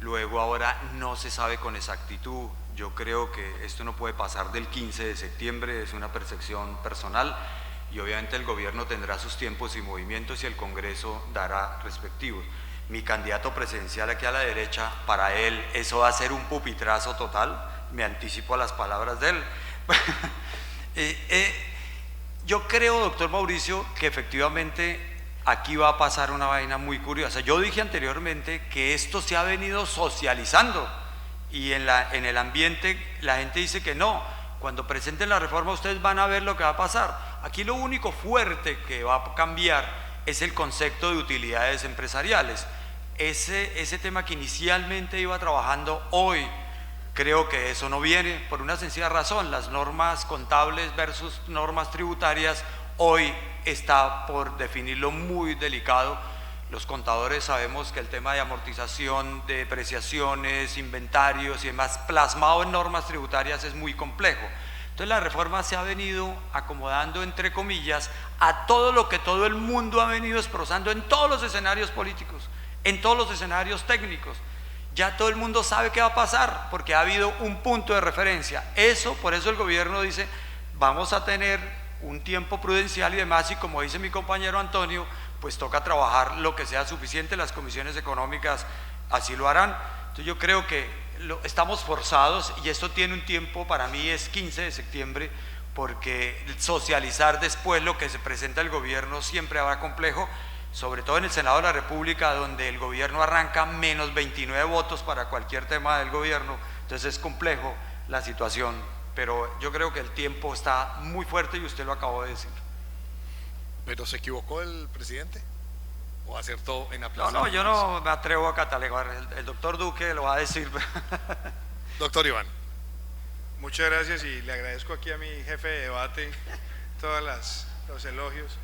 luego ahora no se sabe con exactitud. Yo creo que esto no puede pasar del 15 de septiembre, es una percepción personal, y obviamente el gobierno tendrá sus tiempos y movimientos y el Congreso dará respectivos. Mi candidato presidencial aquí a la derecha, para él eso va a ser un pupitrazo total, me anticipo a las palabras de él. Yo creo, doctor Mauricio, que efectivamente aquí va a pasar una vaina muy curiosa. Yo dije anteriormente que esto se ha venido socializando y en el ambiente la gente dice que no. Cuando presenten la reforma ustedes van a ver lo que va a pasar. Aquí lo único fuerte que va a cambiar es el concepto de utilidades empresariales. Ese tema que inicialmente iba trabajando hoy, creo que eso no viene por una sencilla razón. Las normas contables versus normas tributarias hoy está por definirlo muy delicado. Los contadores sabemos que el tema de amortización, de depreciaciones, inventarios y demás plasmado en normas tributarias es muy complejo. Entonces la reforma se ha venido acomodando, entre comillas, a todo lo que todo el mundo ha venido esprozando en todos los escenarios políticos, en todos los escenarios técnicos. Ya todo el mundo sabe qué va a pasar porque ha habido un punto de referencia. Por eso el gobierno dice, vamos a tener un tiempo prudencial y demás, y como dice mi compañero Antonio, pues toca trabajar lo que sea suficiente. Las comisiones económicas así lo harán. Entonces yo creo que estamos forzados, y esto tiene un tiempo, para mí es 15 de septiembre, porque socializar después lo que se presenta el gobierno siempre habrá complejo, sobre todo en el Senado de la República, donde el gobierno arranca menos 29 votos para cualquier tema del gobierno. Entonces es complejo la situación, pero yo creo que el tiempo está muy fuerte y usted lo acabó de decir. ¿Pero se equivocó el presidente? ¿O acertó en aplazar? No, yo no me atrevo a catalogar, el doctor Duque lo va a decir. Doctor Iván. Muchas gracias, y le agradezco aquí a mi jefe de debate todos los elogios.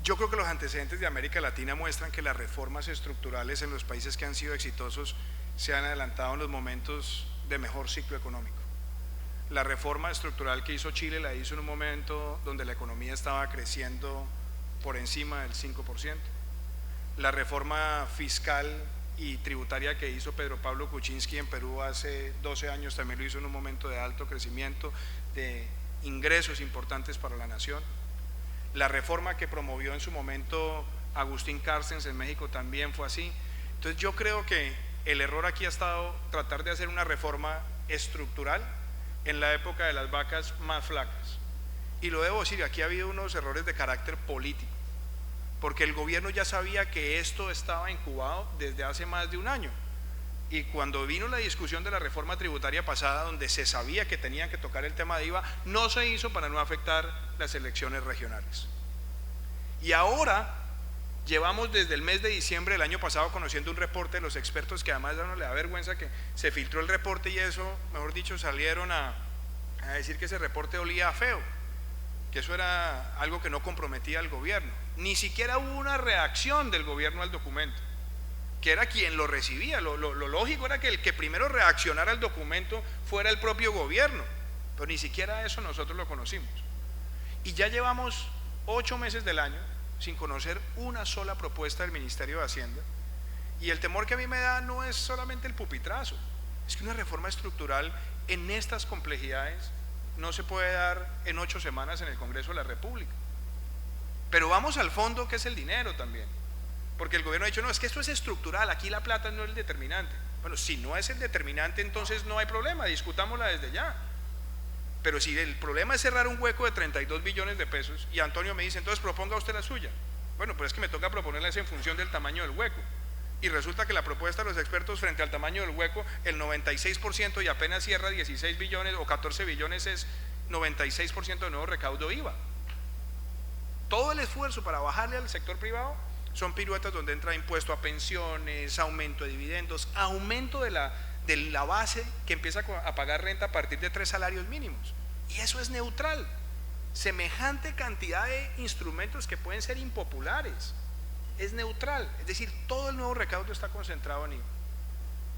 Yo creo que los antecedentes de América Latina muestran que las reformas estructurales en los países que han sido exitosos se han adelantado en los momentos de mejor ciclo económico. La reforma estructural que hizo Chile la hizo en un momento donde la economía estaba creciendo por encima del 5%. La reforma fiscal y tributaria que hizo Pedro Pablo Kuczynski en Perú hace 12 años también lo hizo en un momento de alto crecimiento, de ingresos importantes para la nación. La reforma que promovió en su momento Agustín Carstens en México también fue así. Entonces yo creo que el error aquí ha estado tratar de hacer una reforma estructural en la época de las vacas más flacas. Y lo debo decir, aquí ha habido unos errores de carácter político, porque el gobierno ya sabía que esto estaba incubado desde hace más de un año. Y cuando vino la discusión de la reforma tributaria pasada, donde se sabía que tenían que tocar el tema de IVA, no se hizo para no afectar las elecciones regionales. Y ahora llevamos desde el mes de diciembre del año pasado conociendo un reporte de los expertos, que además a uno le da vergüenza que se filtró el reporte, y eso, mejor dicho, salieron a decir que ese reporte olía feo, que eso era algo que no comprometía al gobierno. Ni siquiera hubo una reacción del gobierno al documento, que era quien lo recibía. Lo lógico era que el que primero reaccionara al documento fuera el propio gobierno, pero ni siquiera eso nosotros lo conocimos. Y ya llevamos 8 meses del año sin conocer una sola propuesta del Ministerio de Hacienda, y el temor que a mí me da no es solamente el pupitrazo, es que una reforma estructural en estas complejidades no se puede dar en 8 semanas en el Congreso de la República. Pero vamos al fondo, que es el dinero también, porque el gobierno ha dicho, no, es que esto es estructural, aquí la plata no es el determinante. Bueno, si no es el determinante, entonces no hay problema, discutámosla desde ya. Pero si el problema es cerrar un hueco de 32 billones de pesos, y Antonio me dice, entonces proponga usted la suya. Bueno, pues es que me toca proponerla en función del tamaño del hueco. Y resulta que la propuesta de los expertos frente al tamaño del hueco, el 96%, y apenas cierra 16 billones o 14 billones, es 96% de nuevo recaudo IVA. Todo el esfuerzo para bajarle al sector privado son piruetas donde entra impuesto a pensiones, aumento de dividendos, aumento de la base que empieza a pagar renta a partir de 3 salarios mínimos. Y eso es neutral. Semejante cantidad de instrumentos que pueden ser impopulares, es neutral. Es decir, todo el nuevo recaudo está concentrado en IVA.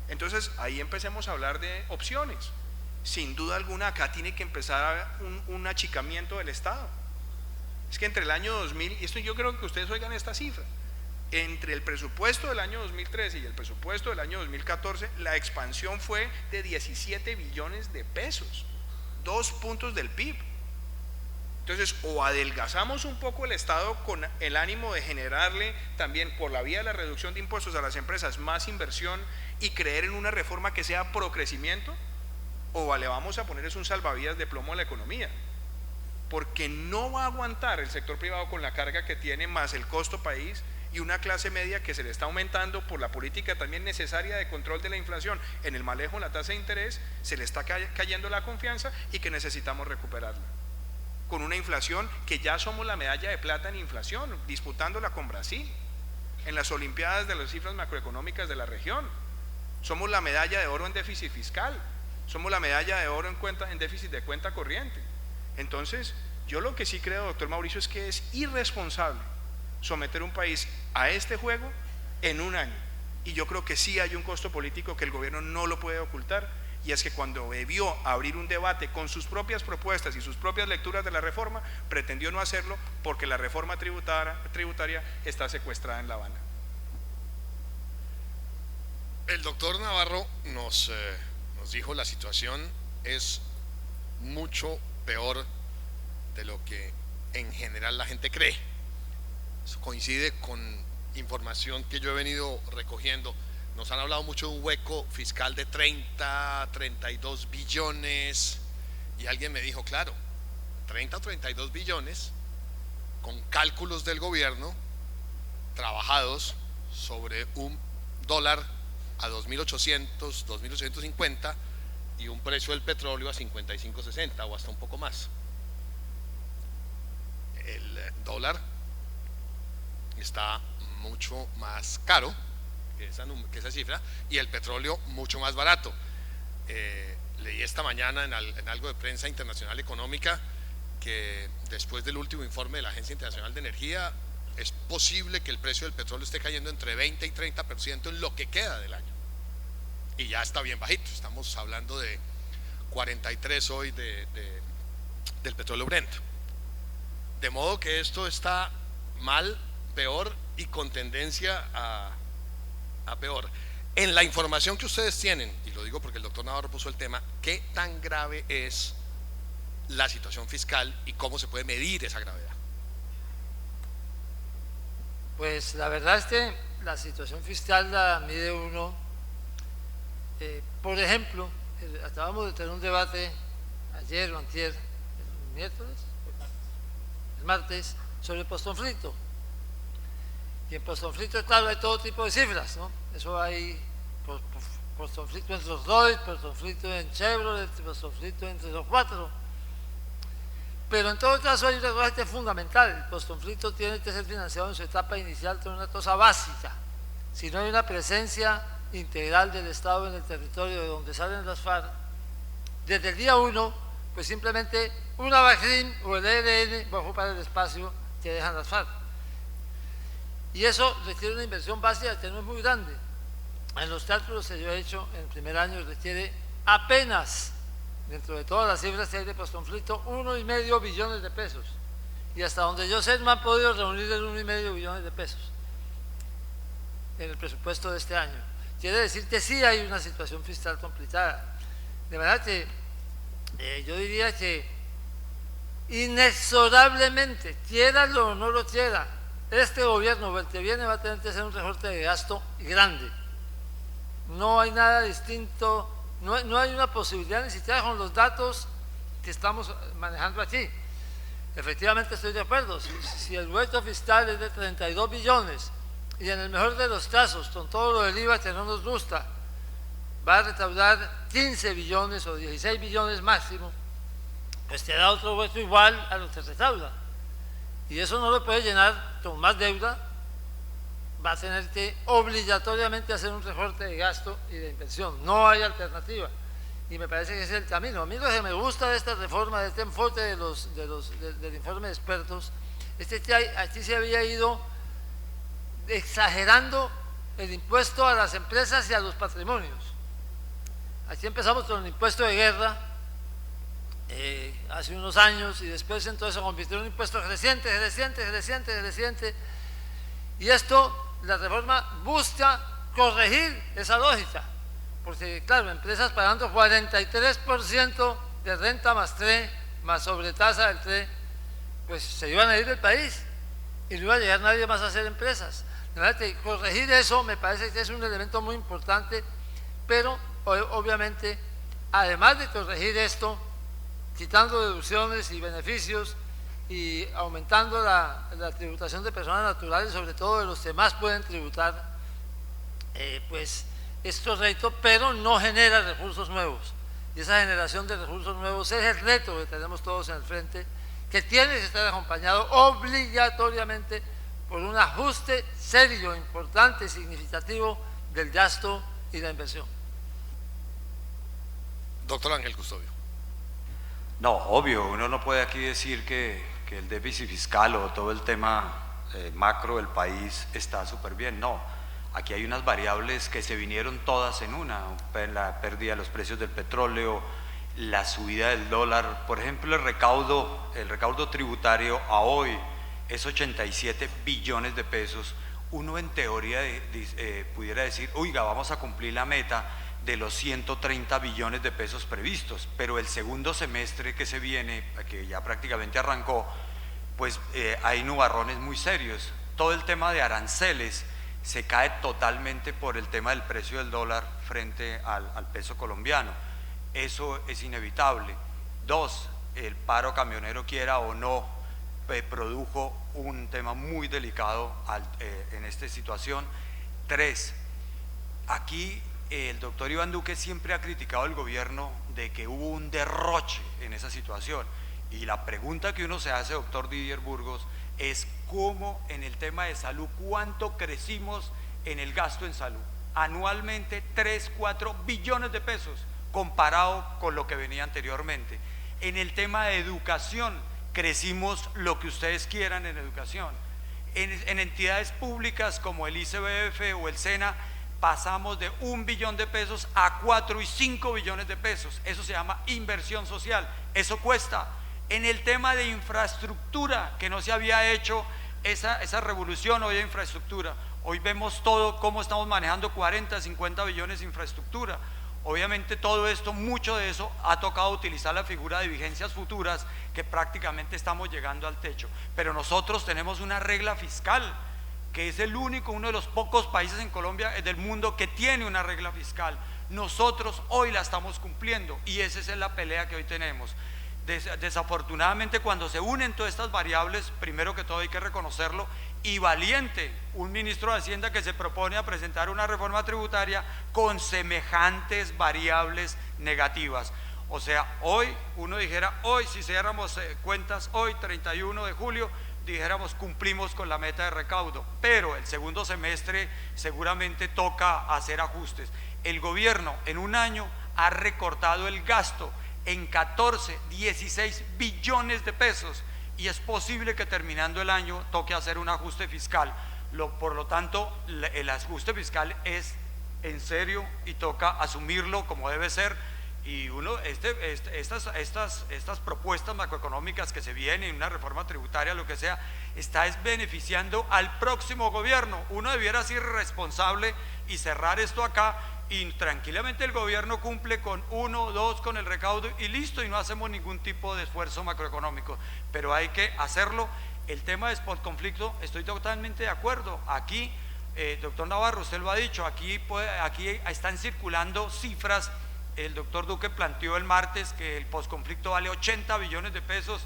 Entonces ahí empecemos a hablar de opciones. Sin duda alguna acá tiene que empezar un achicamiento del Estado. Es que entre el año 2000, y esto yo creo que ustedes oigan esta cifra, entre el presupuesto del año 2013 y el presupuesto del año 2014, la expansión fue de 17 billones de pesos, 2 puntos del PIB. Entonces, o adelgazamos un poco el Estado con el ánimo de generarle también por la vía de la reducción de impuestos a las empresas más inversión y creer en una reforma que sea pro crecimiento, o le vamos a poner es un salvavidas de plomo a la economía, porque no va a aguantar el sector privado con la carga que tiene, más el costo país, y una clase media que se le está aumentando por la política también necesaria de control de la inflación en el manejo de la tasa de interés, se le está cayendo la confianza y que necesitamos recuperarla. Con una inflación que ya somos la medalla de plata en inflación, disputándola con Brasil, en las Olimpiadas de las cifras macroeconómicas de la región. Somos la medalla de oro en déficit fiscal, somos la medalla de oro en déficit de cuenta corriente. Entonces, yo lo que sí creo, doctor Mauricio, es que es irresponsable someter un país a este juego en un año. Y yo creo que sí hay un costo político que el gobierno no lo puede ocultar, y es que cuando debió abrir un debate con sus propias propuestas y sus propias lecturas de la reforma, pretendió no hacerlo porque la reforma tributaria está secuestrada en La Habana. El doctor Navarro nos dijo la situación es mucho peor de lo que en general la gente cree. Eso coincide con información que yo he venido recogiendo. Nos han hablado mucho de un hueco fiscal de 30, 32 billones y alguien me dijo, claro, 30 o 32 billones con cálculos del gobierno trabajados sobre un dólar a 2.800, 2.850 y un precio del petróleo a 55.60 o hasta un poco más. El dólar está mucho más caro que esa cifra y el petróleo mucho más barato. Leí esta mañana en algo de prensa internacional económica que después del último informe de la Agencia Internacional de Energía es posible que el precio del petróleo esté cayendo entre 20 y 30% en lo que queda del año y ya está bien bajito, estamos hablando de 43 hoy del petróleo Brent, de modo que esto está mal, peor y con tendencia a peor. En la información que ustedes tienen, y lo digo porque el doctor Navarro puso el tema, ¿qué tan grave es la situación fiscal y cómo se puede medir esa gravedad? Pues la verdad es que la situación fiscal la mide uno. Por ejemplo, acabamos de tener un debate ayer o antier, el miércoles, el martes, sobre el postconflicto. Y en postconflicto, claro, hay todo tipo de cifras, ¿no? Eso hay postconflicto entre los Lloyd, postconflicto en Chevrolet, postconflicto entre los cuatro. Pero en todo caso hay una cosa que es fundamental: el postconflicto tiene que ser financiado en su etapa inicial con una cosa básica. Si no hay una presencia integral del Estado en el territorio de donde salen las FARC, desde el día 1, pues simplemente una BACRIM o el ELN va a ocupar el espacio que dejan las FARC. Y eso requiere una inversión básica que no es muy grande. En los cálculos que yo he hecho en el primer año requiere apenas, dentro de todas las cifras que hay de postconflicto, 1,5 billones de pesos. Y hasta donde yo sé no han podido reunir el 1,5 billones de pesos en el presupuesto de este año. Quiere decir que sí hay una situación fiscal complicada. De verdad que yo diría que inexorablemente, quiéralo o no lo quiera, este gobierno o el que viene va a tener que hacer un recorte de gasto grande. No hay nada distinto, no hay una posibilidad ni siquiera con los datos que estamos manejando aquí. Efectivamente estoy de acuerdo, si el hueco fiscal es de 32 billones y en el mejor de los casos, con todo lo del IVA que no nos gusta, va a recaudar 15 billones o 16 billones máximo, pues te da otro hueco igual a lo que recauda. Y eso no lo puede llenar con más deuda, va a tener que obligatoriamente hacer un recorte de gasto y de inversión. No hay alternativa. Y me parece que ese es el camino. A mí lo que me gusta de esta reforma, de este enfoque del informe de expertos, es que aquí se había ido exagerando el impuesto a las empresas y a los patrimonios. Aquí empezamos con el impuesto de guerra hace unos años y después entonces se convirtió en un impuesto creciente. Y esto, la reforma busca corregir esa lógica, porque claro, empresas pagando 43% de renta más TRE, más sobretasa del TRE, pues se iban a ir del país y no iba a llegar nadie más a hacer empresas. De verdad que corregir eso me parece que es un elemento muy importante, pero obviamente, además de corregir esto, quitando deducciones y beneficios y aumentando la tributación de personas naturales, sobre todo de los que más pueden tributar, pues es correcto, pero no genera recursos nuevos. Y esa generación de recursos nuevos es el reto que tenemos todos en el frente, que tiene que estar acompañado obligatoriamente por un ajuste serio, importante y significativo del gasto y la inversión. Doctor Ángel Custodio. No, obvio, uno no puede aquí decir que el déficit fiscal o todo el tema macro del país está súper bien, no. aquí hay unas variables que se vinieron todas en una, la pérdida de los precios del petróleo, la subida del dólar. Por ejemplo, el recaudo tributario a hoy es 87 billones de pesos. Uno en teoría pudiera decir, oiga, vamos a cumplir la meta de los 130 billones de pesos previstos, pero el segundo semestre que se viene, que ya prácticamente arrancó, pues hay nubarrones muy serios. Todo el tema de aranceles se cae totalmente por el tema del precio del dólar frente al peso colombiano. Eso es inevitable. 2, el paro camionero, quiera o no, produjo un tema muy delicado en esta situación. 3, aquí el doctor Iván Duque siempre ha criticado al gobierno de que hubo un derroche en esa situación. Y la pregunta que uno se hace, doctor Didier Burgos, es cómo en el tema de salud, cuánto crecimos en el gasto en salud. Anualmente 3-4 billones de pesos comparado con lo que venía anteriormente. En el tema de educación, crecimos lo que ustedes quieran en educación. En entidades públicas como el ICBF o el SENA, pasamos de 1 billón de pesos a 4 y 5 billones de pesos. Eso se llama inversión social, eso cuesta. En el tema de infraestructura, que no se había hecho esa revolución hoy de infraestructura, hoy vemos todo cómo estamos manejando 40, 50 billones de infraestructura. Obviamente todo esto, mucho de eso ha tocado utilizar la figura de vigencias futuras, que prácticamente estamos llegando al techo. Pero nosotros tenemos una regla fiscal, que es uno de los pocos países en Colombia, del mundo, que tiene una regla fiscal. Nosotros hoy la estamos cumpliendo y esa es la pelea que hoy tenemos. Desafortunadamente, cuando se unen todas estas variables, primero que todo hay que reconocerlo, y valiente un ministro de Hacienda que se propone a presentar una reforma tributaria con semejantes variables negativas. O sea, hoy uno dijera, hoy si cerramos cuentas, hoy 31 de julio, dijéramos cumplimos con la meta de recaudo, pero el segundo semestre seguramente toca hacer ajustes. El gobierno en un año ha recortado el gasto en 14, 16 billones de pesos y es posible que terminando el año toque hacer un ajuste fiscal. Por lo tanto, el ajuste fiscal es en serio y toca asumirlo como debe ser. Y estas propuestas macroeconómicas que se vienen, una reforma tributaria, lo que sea, está beneficiando al próximo gobierno. Uno debiera ser responsable y cerrar esto acá, y tranquilamente el gobierno cumple con 1, 2 con el recaudo y listo, y no hacemos ningún tipo de esfuerzo macroeconómico, pero hay que hacerlo. El tema de postconflicto, estoy totalmente de acuerdo. Aquí, doctor Navarro, usted lo ha dicho, aquí están circulando cifras. El doctor Duque planteó el martes que el postconflicto vale 80 billones de pesos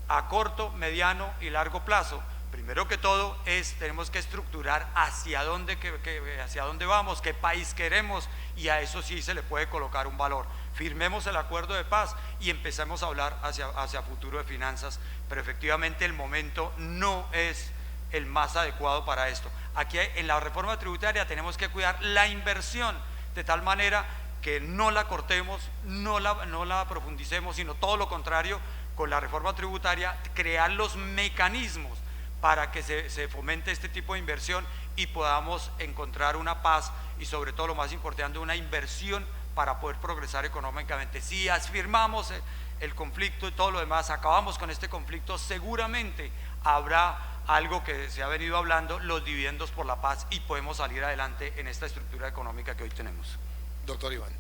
a corto, mediano y largo plazo. Primero que todo tenemos que estructurar hacia dónde vamos, qué país queremos, y a eso sí se le puede colocar un valor. Firmemos el acuerdo de paz y empecemos a hablar hacia futuro de finanzas, pero efectivamente el momento no es el más adecuado para esto. Aquí en la reforma tributaria tenemos que cuidar la inversión de tal manera que no la cortemos, no la profundicemos, sino todo lo contrario, con la reforma tributaria crear los mecanismos para que se fomente este tipo de inversión y podamos encontrar una paz y sobre todo lo más importante, una inversión para poder progresar económicamente. Si firmamos el conflicto y todo lo demás, acabamos con este conflicto, seguramente habrá algo que se ha venido hablando, los dividendos por la paz, y podemos salir adelante en esta estructura económica que hoy tenemos. Doctor Iván.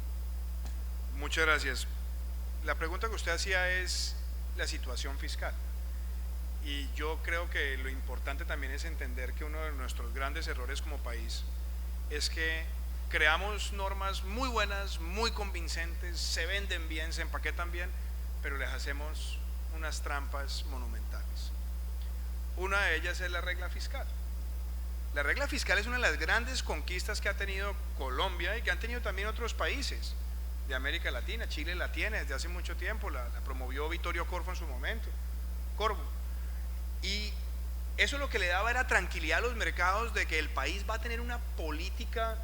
Muchas gracias. La pregunta que usted hacía es la situación fiscal. Y yo creo que lo importante también es entender que uno de nuestros grandes errores como país es que creamos normas muy buenas, muy convincentes, se venden bien, se empaquetan bien, pero les hacemos unas trampas monumentales. Una de ellas es la regla fiscal. La regla fiscal es una de las grandes conquistas que ha tenido Colombia y que han tenido también otros países de América Latina. Chile la tiene desde hace mucho tiempo, la promovió Vittorio Corfo en su momento, y eso lo que le daba era tranquilidad a los mercados de que el país va a tener una política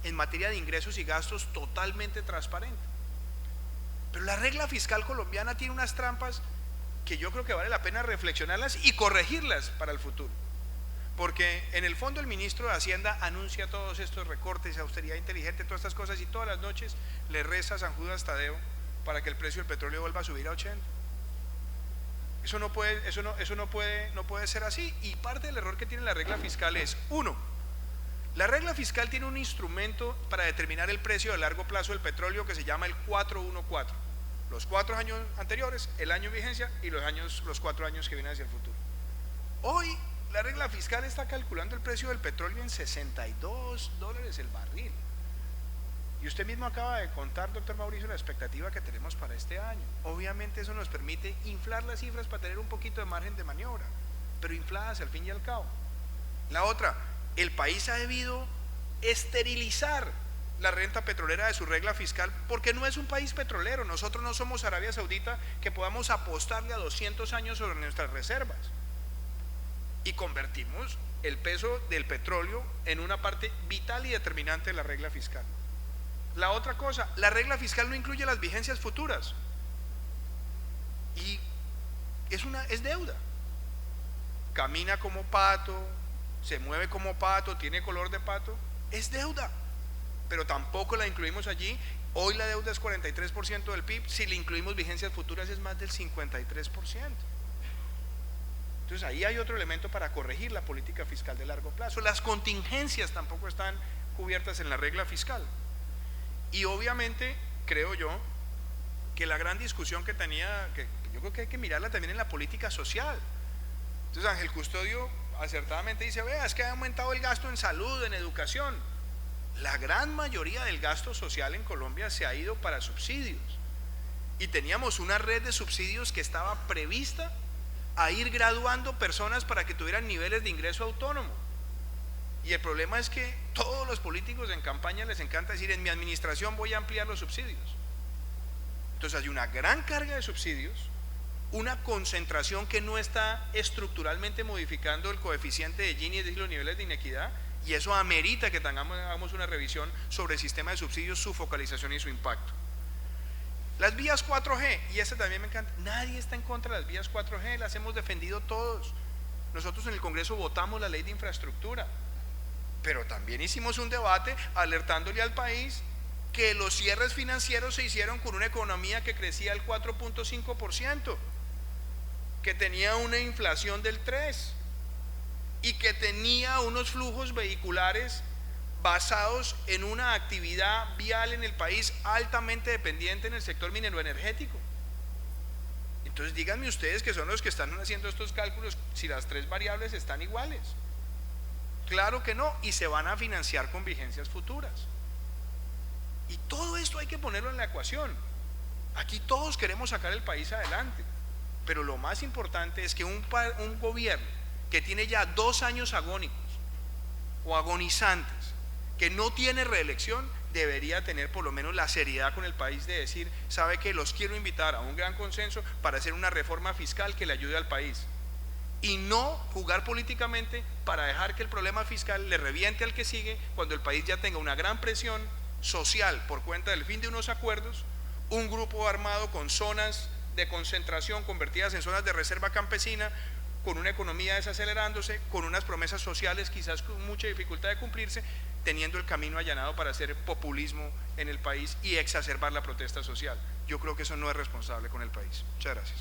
en materia de ingresos y gastos totalmente transparente. Pero la regla fiscal colombiana tiene unas trampas que yo creo que vale la pena reflexionarlas y corregirlas para el futuro. Porque en el fondo el ministro de Hacienda anuncia todos estos recortes, austeridad inteligente, todas estas cosas, y todas las noches le reza a San Judas Tadeo para que el precio del petróleo vuelva a subir a 80. Eso no puede ser así. Y parte del error que tiene la regla fiscal es, uno, la regla fiscal tiene un instrumento para determinar el precio a largo plazo del petróleo que se llama el 414. Los 4 años anteriores, el año de vigencia y los 4 años que vienen hacia el futuro. Hoy la regla fiscal está calculando el precio del petróleo en $62 el barril. Y usted mismo acaba de contar, doctor Mauricio, la expectativa que tenemos para este año. Obviamente eso nos permite inflar las cifras para tener un poquito de margen de maniobra, pero infladas al fin y al cabo. La otra, el país ha debido esterilizar la renta petrolera de su regla fiscal porque no es un país petrolero. Nosotros no somos Arabia Saudita que podamos apostarle a 200 años sobre nuestras reservas. Y convertimos el peso del petróleo en una parte vital y determinante de la regla fiscal. La otra cosa, la regla fiscal no incluye las vigencias futuras y es deuda. Camina como pato, se mueve como pato, tiene color de pato, es deuda, pero tampoco la incluimos allí. Hoy la deuda es 43% del PIB, si le incluimos vigencias futuras es más del 53%. Entonces ahí hay otro elemento para corregir la política fiscal de largo plazo. Las contingencias tampoco están cubiertas en la regla fiscal. Y obviamente creo yo que la gran discusión que tenía, que yo creo que hay que mirarla también en la política social. Entonces Ángel Custodio acertadamente dice, vea, es que ha aumentado el gasto en salud, en educación. La gran mayoría del gasto social en Colombia se ha ido para subsidios. Y teníamos una red de subsidios que estaba prevista a ir graduando personas para que tuvieran niveles de ingreso autónomo. Y el problema es que todos los políticos en campaña les encanta decir, en mi administración voy a ampliar los subsidios. Entonces hay una gran carga de subsidios, una concentración que no está estructuralmente modificando el coeficiente de Gini, es decir, los niveles de inequidad, y eso amerita que hagamos una revisión sobre el sistema de subsidios, su focalización y su impacto. Las vías 4G, y este también me encanta, nadie está en contra de las vías 4G, las hemos defendido todos. Nosotros en el Congreso votamos la ley de infraestructura, pero también hicimos un debate alertándole al país que los cierres financieros se hicieron con una economía que crecía al 4.5%, que tenía una inflación del 3% y que tenía unos flujos vehiculares basados en una actividad vial en el país altamente dependiente en el sector minero-energético. Entonces díganme ustedes, que son los que están haciendo estos cálculos, si las 3 variables están iguales. Claro que no, y se van a financiar con vigencias futuras. Y todo esto hay que ponerlo en la ecuación. Aquí todos queremos sacar el país adelante, pero lo más importante es que un gobierno que tiene ya 2 años agónicos o agonizantes, que no tiene reelección, debería tener por lo menos la seriedad con el país de decir, sabe que los quiero invitar a un gran consenso para hacer una reforma fiscal que le ayude al país, y no jugar políticamente para dejar que el problema fiscal le reviente al que sigue cuando el país ya tenga una gran presión social por cuenta del fin de unos acuerdos, un grupo armado con zonas de concentración convertidas en zonas de reserva campesina, con una economía desacelerándose, con unas promesas sociales quizás con mucha dificultad de cumplirse, teniendo el camino allanado para hacer populismo en el país y exacerbar la protesta social. Yo creo que eso no es responsable con el país. Muchas gracias.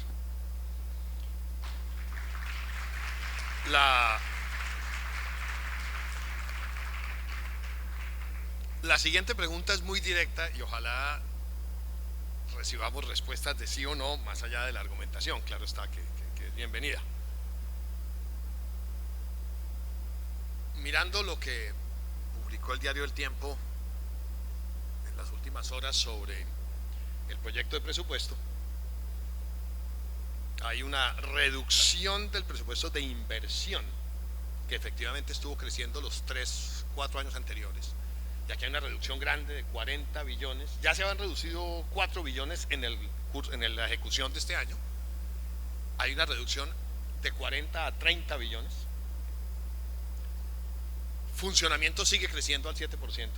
La siguiente pregunta es muy directa y ojalá recibamos respuestas de sí o no, más allá de la argumentación. Claro está que es bienvenida. Mirando lo que publicó el diario El Tiempo en las últimas horas sobre el proyecto de presupuesto, hay una reducción del presupuesto de inversión que efectivamente estuvo creciendo los 3-4 años anteriores. Y aquí hay una reducción grande de 40 billones. Ya se han reducido 4 billones en la ejecución de este año. Hay una reducción de 40 a 30 billones. Funcionamiento sigue creciendo al 7%.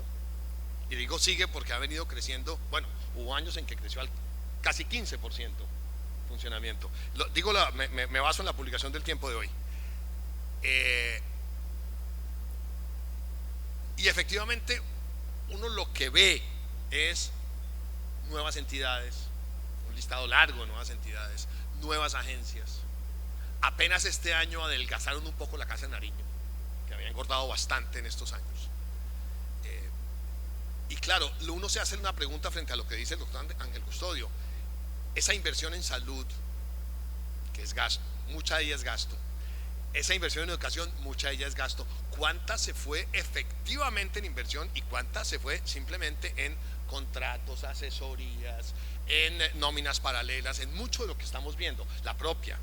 Y digo sigue porque ha venido creciendo, bueno, hubo años en que creció al casi 15% funcionamiento. Me baso en la publicación del Tiempo de hoy. Y efectivamente uno lo que ve es nuevas entidades, un listado largo de nuevas entidades, nuevas agencias. Apenas este año adelgazaron un poco la Casa de Nariño, que había engordado bastante en estos años. Y claro, uno se hace una pregunta frente a lo que dice el doctor Ángel Custodio. Esa inversión en salud, que es gasto, mucha de ella es gasto. Esa inversión en educación, mucha de ella es gasto. ¿Cuánta se fue efectivamente en inversión y cuánta se fue simplemente en contratos, asesorías, en nóminas paralelas, en mucho de lo que estamos viendo? La propia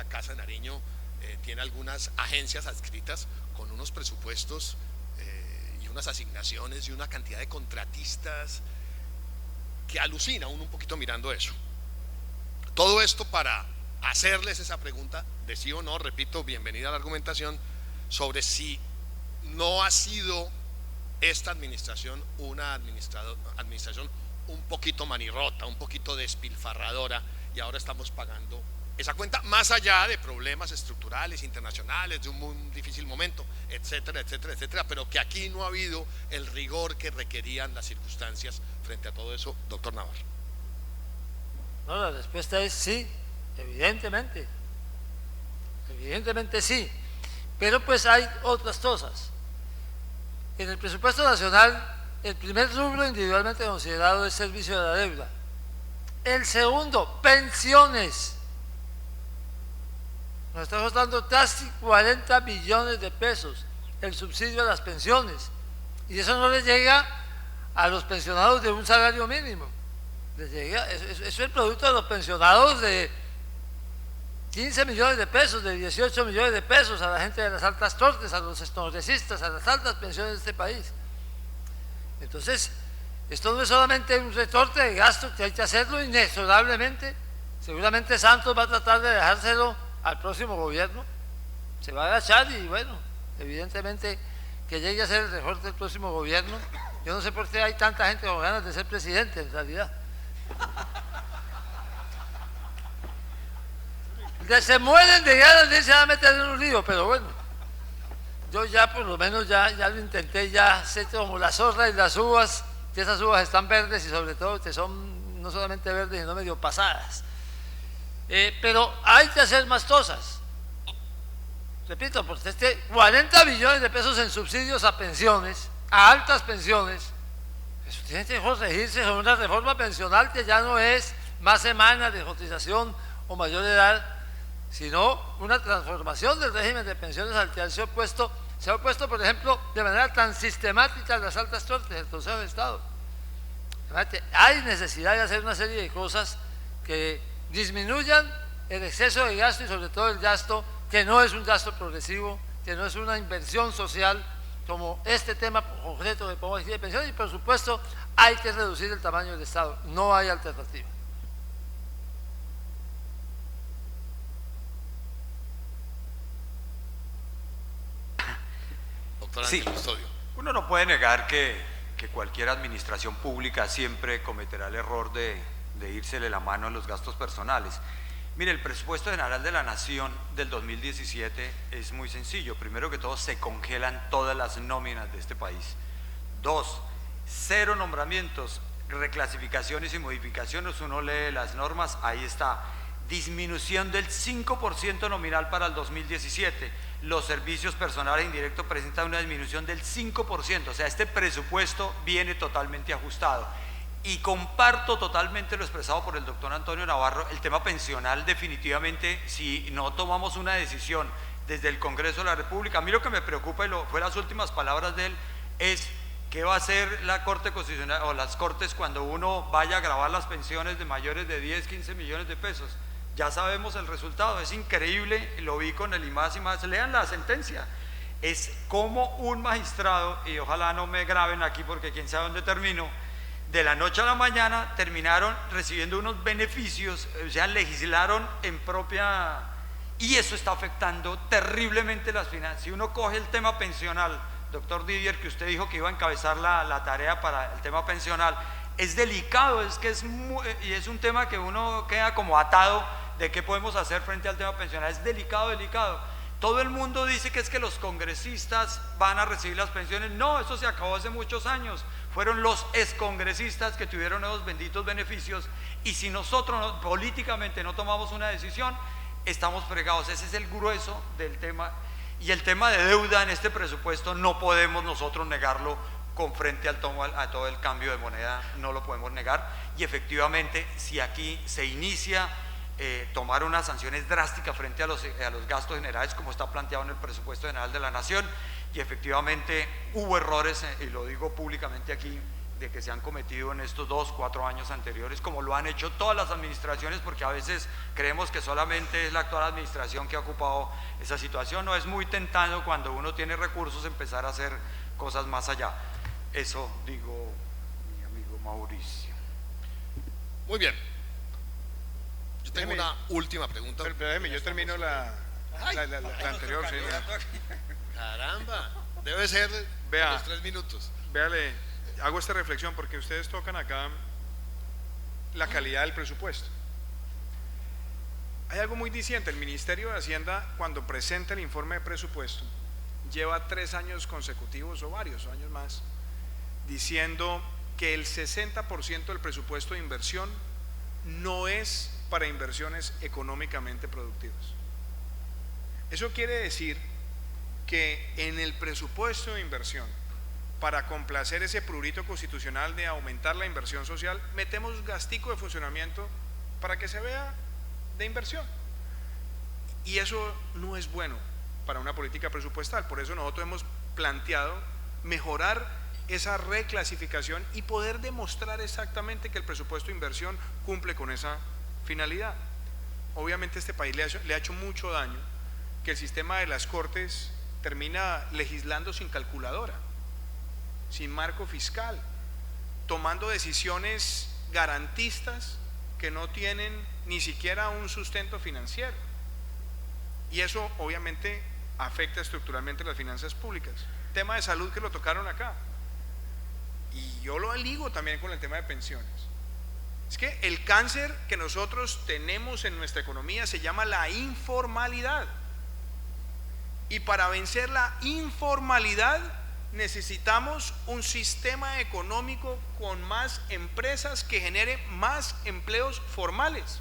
Casa de Nariño tiene algunas agencias adscritas con unos presupuestos y unas asignaciones y una cantidad de contratistas que alucina uno un poquito mirando eso. Todo esto para hacerles esa pregunta de sí o no, repito, bienvenida a la argumentación, sobre si no ha sido esta administración una administración un poquito manirrota, un poquito despilfarradora, y ahora estamos pagando esa cuenta, más allá de problemas estructurales, internacionales, de un muy difícil momento, etcétera, etcétera, etcétera, pero que aquí no ha habido el rigor que requerían las circunstancias frente a todo eso, doctor Navarro. No, la respuesta es sí, evidentemente sí, pero pues hay otras cosas. En el presupuesto nacional, el primer rubro individualmente considerado es servicio de la deuda. El segundo, pensiones. Nos está costando casi 40 billones de pesos el subsidio a las pensiones, y eso no le llega a los pensionados de un salario mínimo. Les llega, eso es el producto de los pensionados de 15 millones de pesos, de 18 millones de pesos, a la gente de las altas cortes, a los congresistas, a las altas pensiones de este país. Entonces, esto no es solamente un recorte de gastos, que hay que hacerlo inexorablemente. Seguramente Santos va a tratar de dejárselo al próximo gobierno, se va a agachar y bueno, evidentemente que llegue a ser el recorte del próximo gobierno. Yo no sé por qué hay tanta gente con ganas de ser presidente en realidad. Se mueren de ganas de irse a meter en un lío, pero bueno, yo ya por lo menos ya lo intenté, ya sé como la zorra y las uvas, que esas uvas están verdes y sobre todo que son no solamente verdes sino medio pasadas. Pero hay que hacer más cosas. Repito, porque 40 billones de pesos en subsidios a pensiones, a altas pensiones, eso tiene que corregirse con una reforma pensional que ya no es más semanas de cotización o mayor edad, sino una transformación del régimen de pensiones al que se ha opuesto, por ejemplo, de manera tan sistemática las altas cortes del Consejo de Estado. Hay necesidad de hacer una serie de cosas que disminuyan el exceso de gasto y sobre todo el gasto que no es un gasto progresivo, que no es una inversión social, como este tema concreto que podemos decir de pensiones. Y por supuesto hay que reducir el tamaño del Estado, no hay alternativa. Doctor Sí, Ángel Custodio. uno no puede negar que cualquier administración pública siempre cometerá el error de írsele la mano a los gastos personales. Mire, el presupuesto general de la Nación del 2017 es muy sencillo. Primero que todo, se congelan todas las nóminas de este país. 2, 0 nombramientos, reclasificaciones y modificaciones. Uno lee las normas, ahí está. Disminución del 5% nominal para el 2017. Los servicios personales indirectos presentan una disminución del 5%. O sea, este presupuesto viene totalmente ajustado. Y comparto totalmente lo expresado por el doctor Antonio Navarro. El tema pensional, definitivamente, si no tomamos una decisión desde el Congreso de la República, a mí lo que me preocupa, y fue las últimas palabras de él, es qué va a hacer la Corte Constitucional o las Cortes cuando uno vaya a gravar las pensiones de mayores de 10, 15 millones de pesos. Ya sabemos el resultado, es increíble, lo vi con el IMAS y más. Lean la sentencia. Es como un magistrado, y ojalá no me graben aquí porque quién sabe dónde termino, de la noche a la mañana terminaron recibiendo unos beneficios, o sea, legislaron en propia, y eso está afectando terriblemente las finanzas. Si uno coge el tema pensional, doctor Didier, que usted dijo que iba a encabezar la tarea para el tema pensional, es delicado, y es un tema que uno queda como atado de qué podemos hacer frente al tema pensional. Es delicado. Todo el mundo dice que es que los congresistas van a recibir las pensiones. No, eso se acabó hace muchos años. Fueron los excongresistas que tuvieron esos benditos beneficios, y si nosotros políticamente no tomamos una decisión, estamos fregados. Ese es el grueso del tema. Y el tema de deuda en este presupuesto no podemos nosotros negarlo con frente a todo el cambio de moneda, no lo podemos negar. Y efectivamente, si aquí se inicia tomar unas sanciones drásticas frente a los gastos generales, como está planteado en el presupuesto general de la Nación, y efectivamente hubo errores, y lo digo públicamente aquí, de que se han cometido en estos 2-4 años anteriores, como lo han hecho todas las administraciones, porque a veces creemos que solamente es la actual administración que ha ocupado esa situación. No, es muy tentado cuando uno tiene recursos empezar a hacer cosas más allá. Eso digo, mi amigo Mauricio. Muy bien. Yo tengo una última pregunta. Pero déjeme, yo termino la anterior. Sí, Caramba, debe ser Vea, los 3 minutos. véale, hago esta reflexión porque ustedes tocan acá la calidad del presupuesto. Hay algo muy diciente. El Ministerio de Hacienda, cuando presenta el informe de presupuesto, lleva 3 años consecutivos o varios años más diciendo que el 60% del presupuesto de inversión no es para inversiones económicamente productivas. Eso quiere decir que en el presupuesto de inversión, para complacer ese prurito constitucional de aumentar la inversión social, metemos gastico de funcionamiento para que se vea de inversión. Y eso no es bueno para una política presupuestal. Por eso nosotros hemos planteado mejorar esa reclasificación y poder demostrar exactamente que el presupuesto de inversión cumple con esa finalidad. Obviamente este país le ha hecho mucho daño que el sistema de las Cortes termina legislando sin calculadora, sin marco fiscal, tomando decisiones garantistas que no tienen ni siquiera un sustento financiero. Y eso obviamente afecta estructuralmente las finanzas públicas. Tema de salud que lo tocaron acá. Y yo lo ligo también con el tema de pensiones. Es que el cáncer que nosotros tenemos en nuestra economía se llama la informalidad. Y para vencer la informalidad necesitamos un sistema económico con más empresas que genere más empleos formales.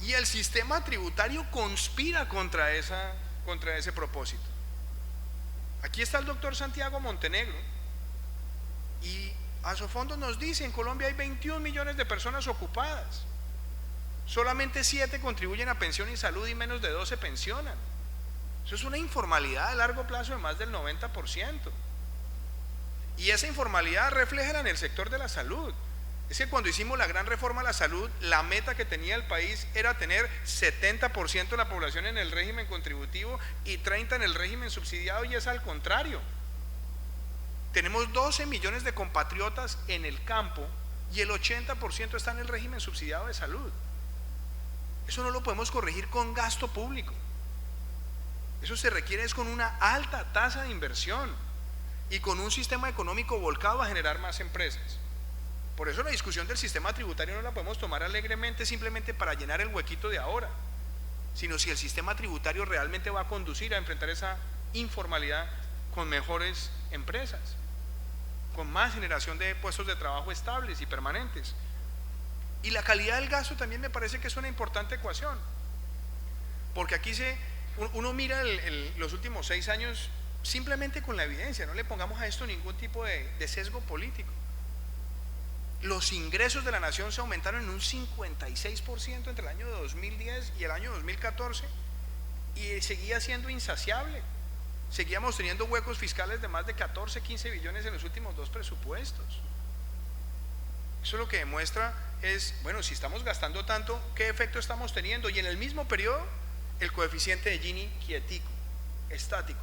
Y el sistema tributario conspira contra ese propósito. Aquí está el doctor Santiago Montenegro y a su fondo nos dice: en Colombia hay 21 millones de personas ocupadas, solamente 7 contribuyen a pensión y salud y menos de 12 pensionan. Eso es una informalidad a largo plazo de más del 90%. Y esa informalidad refleja en el sector de la salud. Es que cuando hicimos la gran reforma a la salud, la meta que tenía el país era tener 70% de la población en el régimen contributivo y 30% en el régimen subsidiado, y es al contrario. Tenemos 12 millones de compatriotas en el campo y el 80% está en el régimen subsidiado de salud. Eso no lo podemos corregir con gasto público. Eso se requiere es con una alta tasa de inversión y con un sistema económico volcado a generar más empresas. Por eso la discusión del sistema tributario no la podemos tomar alegremente simplemente para llenar el huequito de ahora, sino si el sistema tributario realmente va a conducir a enfrentar esa informalidad con mejores empresas, con más generación de puestos de trabajo estables y permanentes. Y la calidad del gasto también me parece que es una importante ecuación, porque aquí uno mira los últimos 6 años simplemente con la evidencia, no le pongamos a esto ningún tipo de sesgo político. Los ingresos de la nación se aumentaron en un 56% entre el año 2010 y el año 2014 y seguía siendo insaciable. Seguíamos teniendo huecos fiscales de más de 14-15 billones en los últimos 2 presupuestos. Eso lo que demuestra es, bueno, si estamos gastando tanto, ¿qué efecto estamos teniendo? Y en el mismo periodo, el coeficiente de Gini quietico, estático.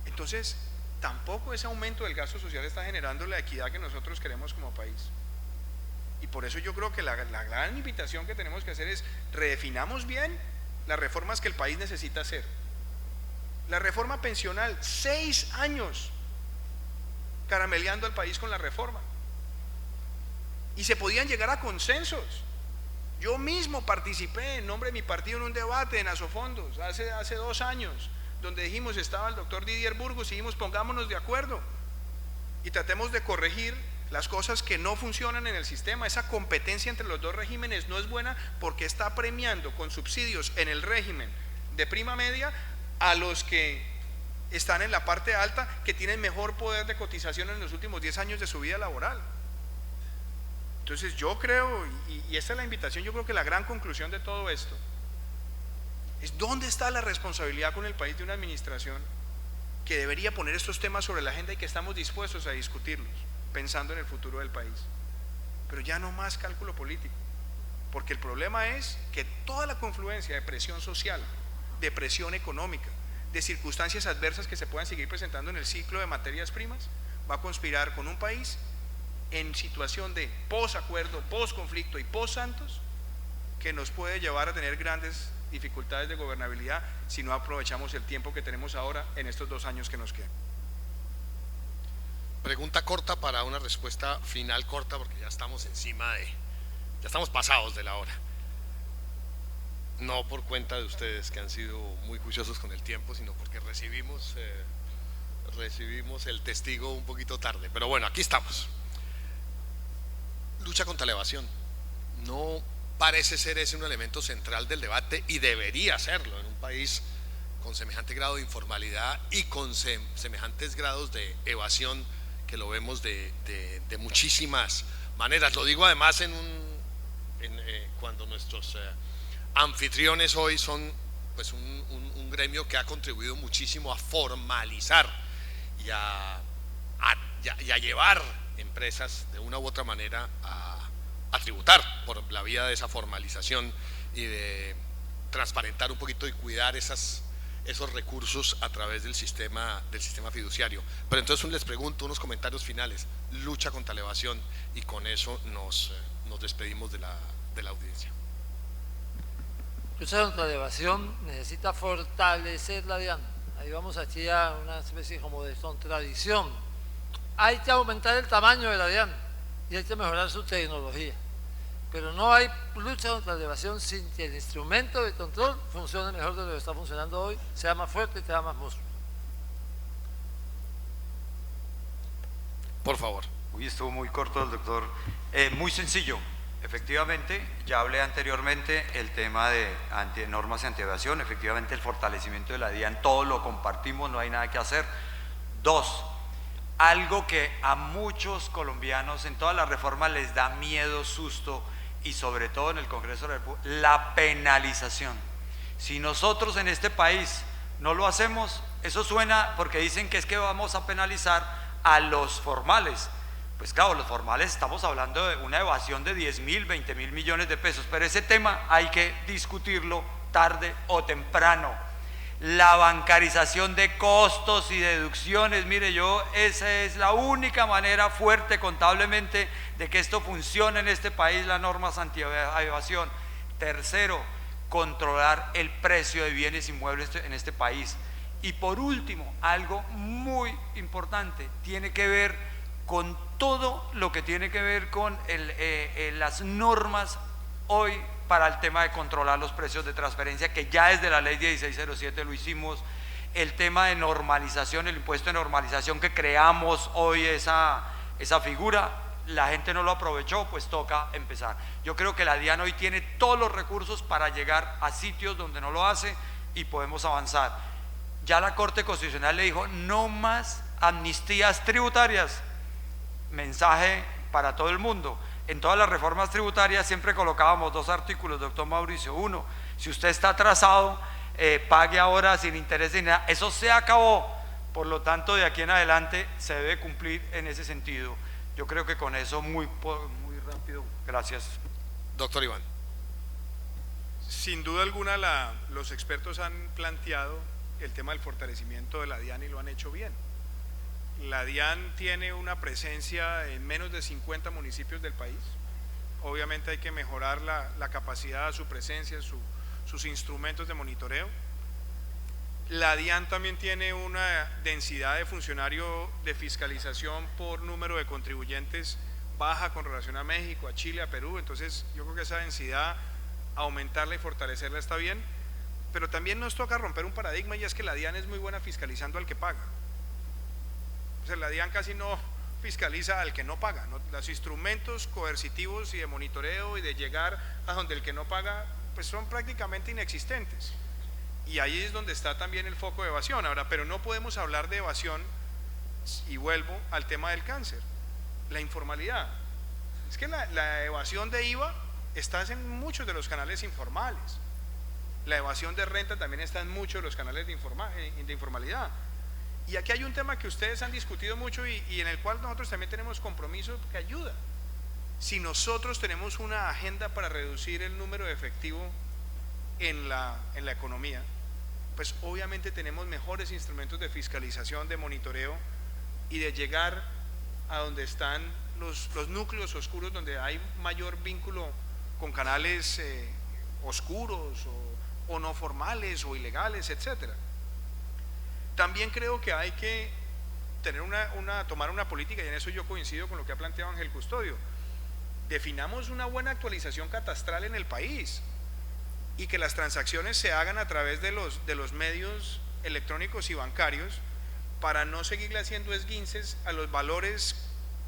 Entonces, tampoco ese aumento del gasto social está generando la equidad que nosotros queremos como país. Y por eso yo creo que la gran invitación que tenemos que hacer es: redefinamos bien las reformas que el país necesita hacer. La reforma pensional, 6 años carameleando al país con la reforma, y se podían llegar a consensos. Yo mismo participé en nombre de mi partido en un debate en Asofondos hace 2 años, donde dijimos, estaba el doctor Didier Burgos, y dijimos, pongámonos de acuerdo y tratemos de corregir las cosas que no funcionan en el sistema. Esa competencia entre los dos regímenes no es buena, porque está premiando con subsidios en el régimen de prima media a los que están en la parte alta, que tienen mejor poder de cotización en los últimos 10 años de su vida laboral. Entonces yo creo, y esta es la invitación, yo creo que la gran conclusión de todo esto es dónde está la responsabilidad con el país de una administración que debería poner estos temas sobre la agenda y que estamos dispuestos a discutirlos, pensando en el futuro del país. Pero ya no más cálculo político, porque el problema es que toda la confluencia de presión social, de presión económica, de circunstancias adversas que se puedan seguir presentando en el ciclo de materias primas, va a conspirar con un país en situación de posacuerdo, posconflicto y post-Santos, que nos puede llevar a tener grandes dificultades de gobernabilidad si no aprovechamos el tiempo que tenemos ahora en estos 2 años que nos quedan. Pregunta corta para una respuesta final corta, porque ya estamos ya estamos pasados de la hora. No por cuenta de ustedes, que han sido muy juiciosos con el tiempo, sino porque recibimos el testigo un poquito tarde. Pero bueno, aquí estamos. Lucha contra la evasión. No parece ser ese un elemento central del debate, y debería serlo en un país con semejante grado de informalidad y con semejantes grados de evasión, que lo vemos de muchísimas maneras. Lo digo además cuando nuestros anfitriones hoy son pues un gremio que ha contribuido muchísimo a formalizar y a llevar empresas de una u otra manera a tributar por la vía de esa formalización y de transparentar un poquito y cuidar esos recursos a través del sistema fiduciario. Pero entonces les pregunto unos comentarios finales. Lucha contra la evasión, y con eso nos despedimos de la audiencia. Lucha contra la evasión necesita fortalecer la DIAN. Ahí vamos aquí a una especie como de contradicción. Hay que aumentar el tamaño de la DIAN y hay que mejorar su tecnología, pero no hay lucha contra la evasión sin que el instrumento de control funcione mejor de lo que está funcionando hoy, sea más fuerte y tenga más músculo. Por favor. Uy, estuvo muy corto el doctor. Muy sencillo. Efectivamente, ya hablé anteriormente el tema de normas antievasión. Efectivamente, el fortalecimiento de la DIAN, todo lo compartimos, no hay nada que hacer. 2, algo que a muchos colombianos en todas las reformas les da miedo, susto, y sobre todo en el Congreso de la República, la penalización. Si nosotros en este país no lo hacemos, eso suena porque dicen que es que vamos a penalizar a los formales. Pues claro, los formales estamos hablando de una evasión de 10.000, 20.000 millones de pesos, pero ese tema hay que discutirlo tarde o temprano. La bancarización de costos y deducciones, mire, esa es la única manera fuerte contablemente de que esto funcione en este país, las normas anti-evasión. 3, controlar el precio de bienes inmuebles en este país. Y por último, algo muy importante, tiene que ver con todo lo que tiene que ver con las normas hoy para el tema de controlar los precios de transferencia, que ya desde la ley 1607 lo hicimos. El tema de normalización, el impuesto de normalización, que creamos hoy esa figura, la gente no lo aprovechó, pues toca empezar. Yo creo que la DIAN hoy tiene todos los recursos para llegar a sitios donde no lo hace, y podemos avanzar. Ya la Corte Constitucional le dijo, no más amnistías tributarias. Mensaje para todo el mundo. En todas las reformas tributarias siempre colocábamos 2 artículos, doctor Mauricio. 1, si usted está atrasado, pague ahora sin interés ni nada. Eso se acabó, por lo tanto de aquí en adelante se debe cumplir en ese sentido. Yo creo que con eso muy rápido. Gracias. Doctor Iván. Sin duda alguna los expertos han planteado el tema del fortalecimiento de la DIAN y lo han hecho bien. La DIAN tiene una presencia en menos de 50 municipios del país. Obviamente hay que mejorar la capacidad, su presencia, sus instrumentos de monitoreo. La DIAN también tiene una densidad de funcionario de fiscalización por número de contribuyentes baja con relación a México, a Chile, a Perú. Entonces yo creo que esa densidad aumentarla y fortalecerla está bien, pero también nos toca romper un paradigma, y es que la DIAN es muy buena fiscalizando al que paga. O sea, la DIAN casi no fiscaliza al que no paga, ¿no? Los instrumentos coercitivos y de monitoreo y de llegar a donde el que no paga pues son prácticamente inexistentes, y ahí es donde está también el foco de evasión. Ahora, pero no podemos hablar de evasión, y vuelvo al tema del cáncer, la informalidad. Es que la evasión de IVA está en muchos de los canales informales, la evasión de renta también está en muchos de los canales de informalidad. Y aquí hay un tema que ustedes han discutido mucho y en el cual nosotros también tenemos compromiso que ayuda. Si nosotros tenemos una agenda para reducir el número de efectivo en la economía, pues obviamente tenemos mejores instrumentos de fiscalización, de monitoreo y de llegar a donde están los núcleos oscuros, donde hay mayor vínculo con canales oscuros o no formales o ilegales, etcétera. También creo que hay que tener tomar una política, y en eso yo coincido con lo que ha planteado Ángel Custodio. Definamos una buena actualización catastral en el país y que las transacciones se hagan a través de los medios electrónicos y bancarios, para no seguirle haciendo esguinces a los valores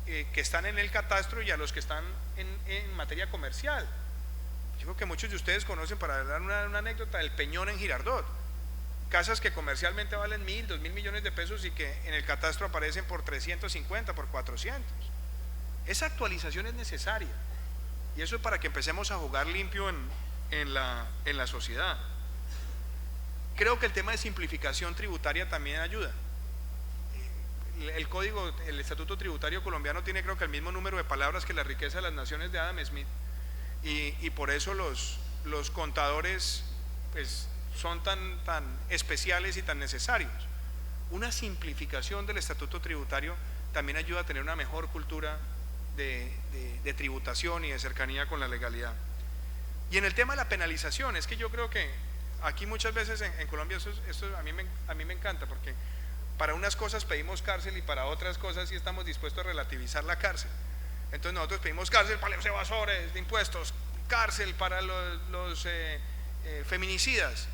que están en el catastro y a los que están en materia comercial. Yo creo que muchos de ustedes conocen, para dar una anécdota, el Peñón en Girardot. Casas que comercialmente valen 1.000, 2.000 millones de pesos y que en el catastro aparecen por 350, por 400. Esa actualización es necesaria, y eso es para que empecemos a jugar limpio en la sociedad. Creo que el tema de simplificación tributaria también ayuda. El Estatuto Tributario colombiano tiene, creo que, el mismo número de palabras que la riqueza de las naciones de Adam Smith, y por eso los contadores pues son tan especiales y tan necesarios. Una simplificación del estatuto tributario también ayuda a tener una mejor cultura de tributación y de cercanía con la legalidad. Y en el tema de la penalización, es que yo creo que aquí muchas veces en Colombia esto a mí me encanta, porque para unas cosas pedimos cárcel y para otras cosas sí estamos dispuestos a relativizar la cárcel. Entonces nosotros pedimos cárcel para los evasores de impuestos, cárcel para los feminicidas,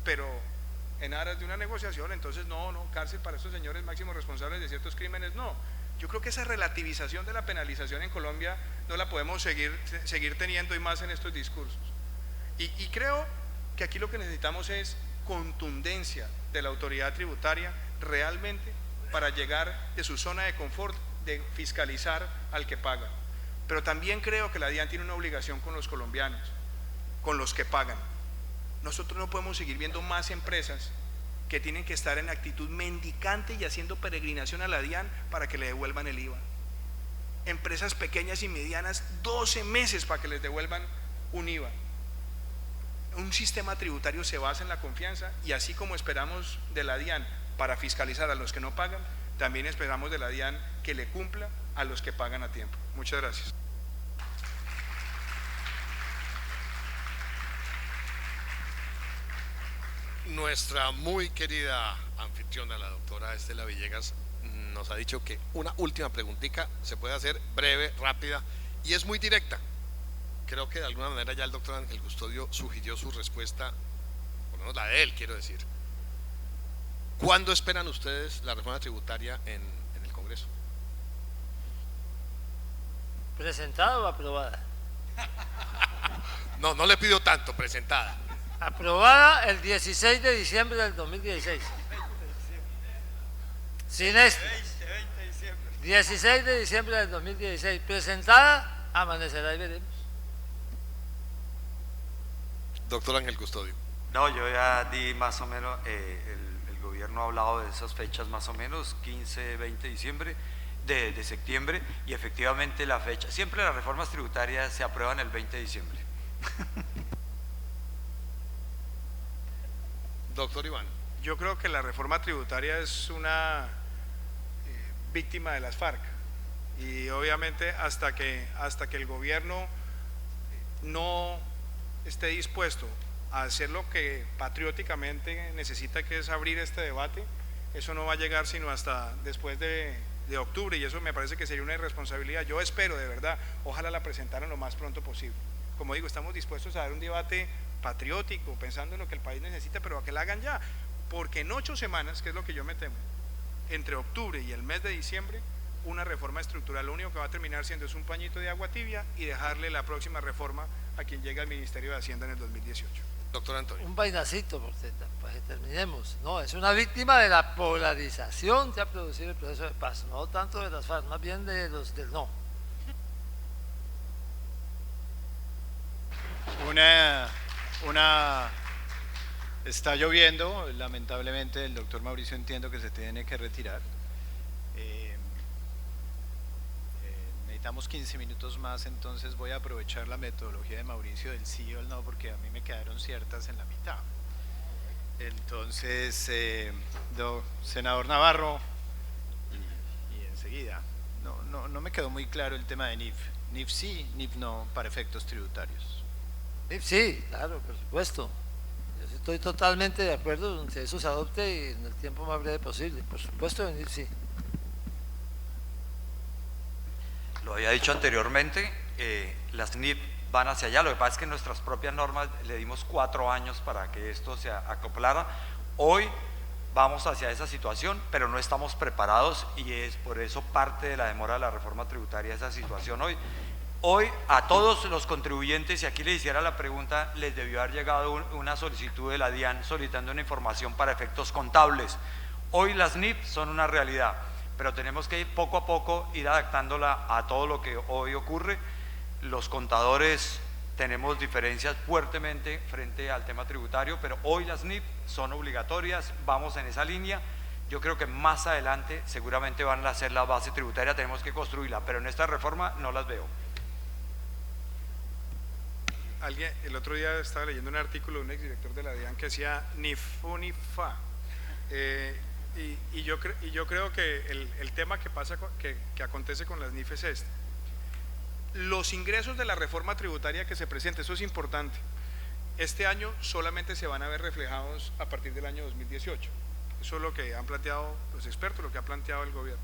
pero en aras de una negociación, entonces no, cárcel para esos señores máximos responsables de ciertos crímenes, no. Yo creo que esa relativización de la penalización en Colombia no la podemos seguir teniendo, y más en estos discursos. Y creo que aquí lo que necesitamos es contundencia de la autoridad tributaria realmente para llegar de su zona de confort de fiscalizar al que paga. Pero también creo que la DIAN tiene una obligación con los colombianos, con los que pagan. Nosotros no podemos seguir viendo más empresas que tienen que estar en actitud mendicante y haciendo peregrinación a la DIAN para que le devuelvan el IVA. Empresas pequeñas y medianas, 12 meses para que les devuelvan un IVA. Un sistema tributario se basa en la confianza, y así como esperamos de la DIAN para fiscalizar a los que no pagan, también esperamos de la DIAN que le cumpla a los que pagan a tiempo. Muchas gracias. Nuestra muy querida anfitriona, la doctora Estela Villegas, nos ha dicho que una última preguntita se puede hacer breve, rápida, y es muy directa. Creo que de alguna manera ya el doctor Ángel Custodio sugirió su respuesta, por lo menos la de él, quiero decir. ¿Cuándo esperan ustedes la reforma tributaria en el Congreso? ¿Presentada o aprobada? No le pido tanto, presentada. Aprobada el 16 de diciembre del 2016. Sin este. 16 de diciembre del 2016. Presentada, amanecerá y veremos. Doctor Ángel Custodio. No, yo ya di más o menos, el gobierno ha hablado de esas fechas más o menos, 15, 20 de diciembre, de septiembre, y efectivamente la fecha, siempre las reformas tributarias se aprueban el 20 de diciembre. Doctor Iván. Yo creo que la reforma tributaria es una víctima de las FARC, y obviamente hasta que el gobierno no esté dispuesto a hacer lo que patrióticamente necesita, que es abrir este debate, eso no va a llegar sino hasta después de octubre, y eso me parece que sería una irresponsabilidad. Yo espero, de verdad, ojalá la presentaran lo más pronto posible. como digo, estamos dispuestos a dar un debate patriótico, pensando en lo que el país necesita, pero a que la hagan ya, porque en 8 semanas, que es lo que yo me temo, entre octubre y el mes de diciembre, una reforma estructural lo único que va a terminar siendo es un pañito de agua tibia y dejarle la próxima reforma a quien llegue al Ministerio de Hacienda en el 2018. Doctor Antonio. Un vainacito, para que terminemos. No, es una víctima de la polarización que ha producido el proceso de paz, no tanto de las FARC, más bien de los del no. Está lloviendo, lamentablemente el doctor Mauricio entiendo que se tiene que retirar. Necesitamos 15 minutos más, entonces voy a aprovechar la metodología de Mauricio del sí o el no, porque a mí me quedaron ciertas en la mitad. Entonces, senador Navarro, y enseguida, no me quedó muy claro el tema de NIF. NIF sí, NIF no, para efectos tributarios. NIF sí, claro, por supuesto. Yo estoy totalmente de acuerdo en que eso se adopte en el tiempo más breve posible. Por supuesto, NIF sí. Lo había dicho anteriormente, las NIF van hacia allá, lo que pasa es que en nuestras propias normas le dimos 4 años para que esto se acoplara. Hoy vamos hacia esa situación, pero no estamos preparados y es por eso parte de la demora de la reforma tributaria esa situación hoy. Hoy a todos los contribuyentes, y aquí les hiciera la pregunta, les debió haber llegado una solicitud de la DIAN solicitando una información para efectos contables. Hoy las NIF son una realidad, pero tenemos que ir poco a poco, ir adaptándola a todo lo que hoy ocurre. Los contadores tenemos diferencias fuertemente frente al tema tributario, pero hoy las NIF son obligatorias, vamos en esa línea. Yo creo que más adelante seguramente van a ser la base tributaria, tenemos que construirla, pero en esta reforma no las veo. El otro día estaba leyendo un artículo de un exdirector de la DIAN que decía ni fu ni fa. Y yo creo que el tema que acontece con las NIF es este. Los ingresos de la reforma tributaria que se presenta, eso es importante, este año solamente se van a ver reflejados a partir del año 2018. Eso es lo que han planteado los expertos, lo que ha planteado el gobierno.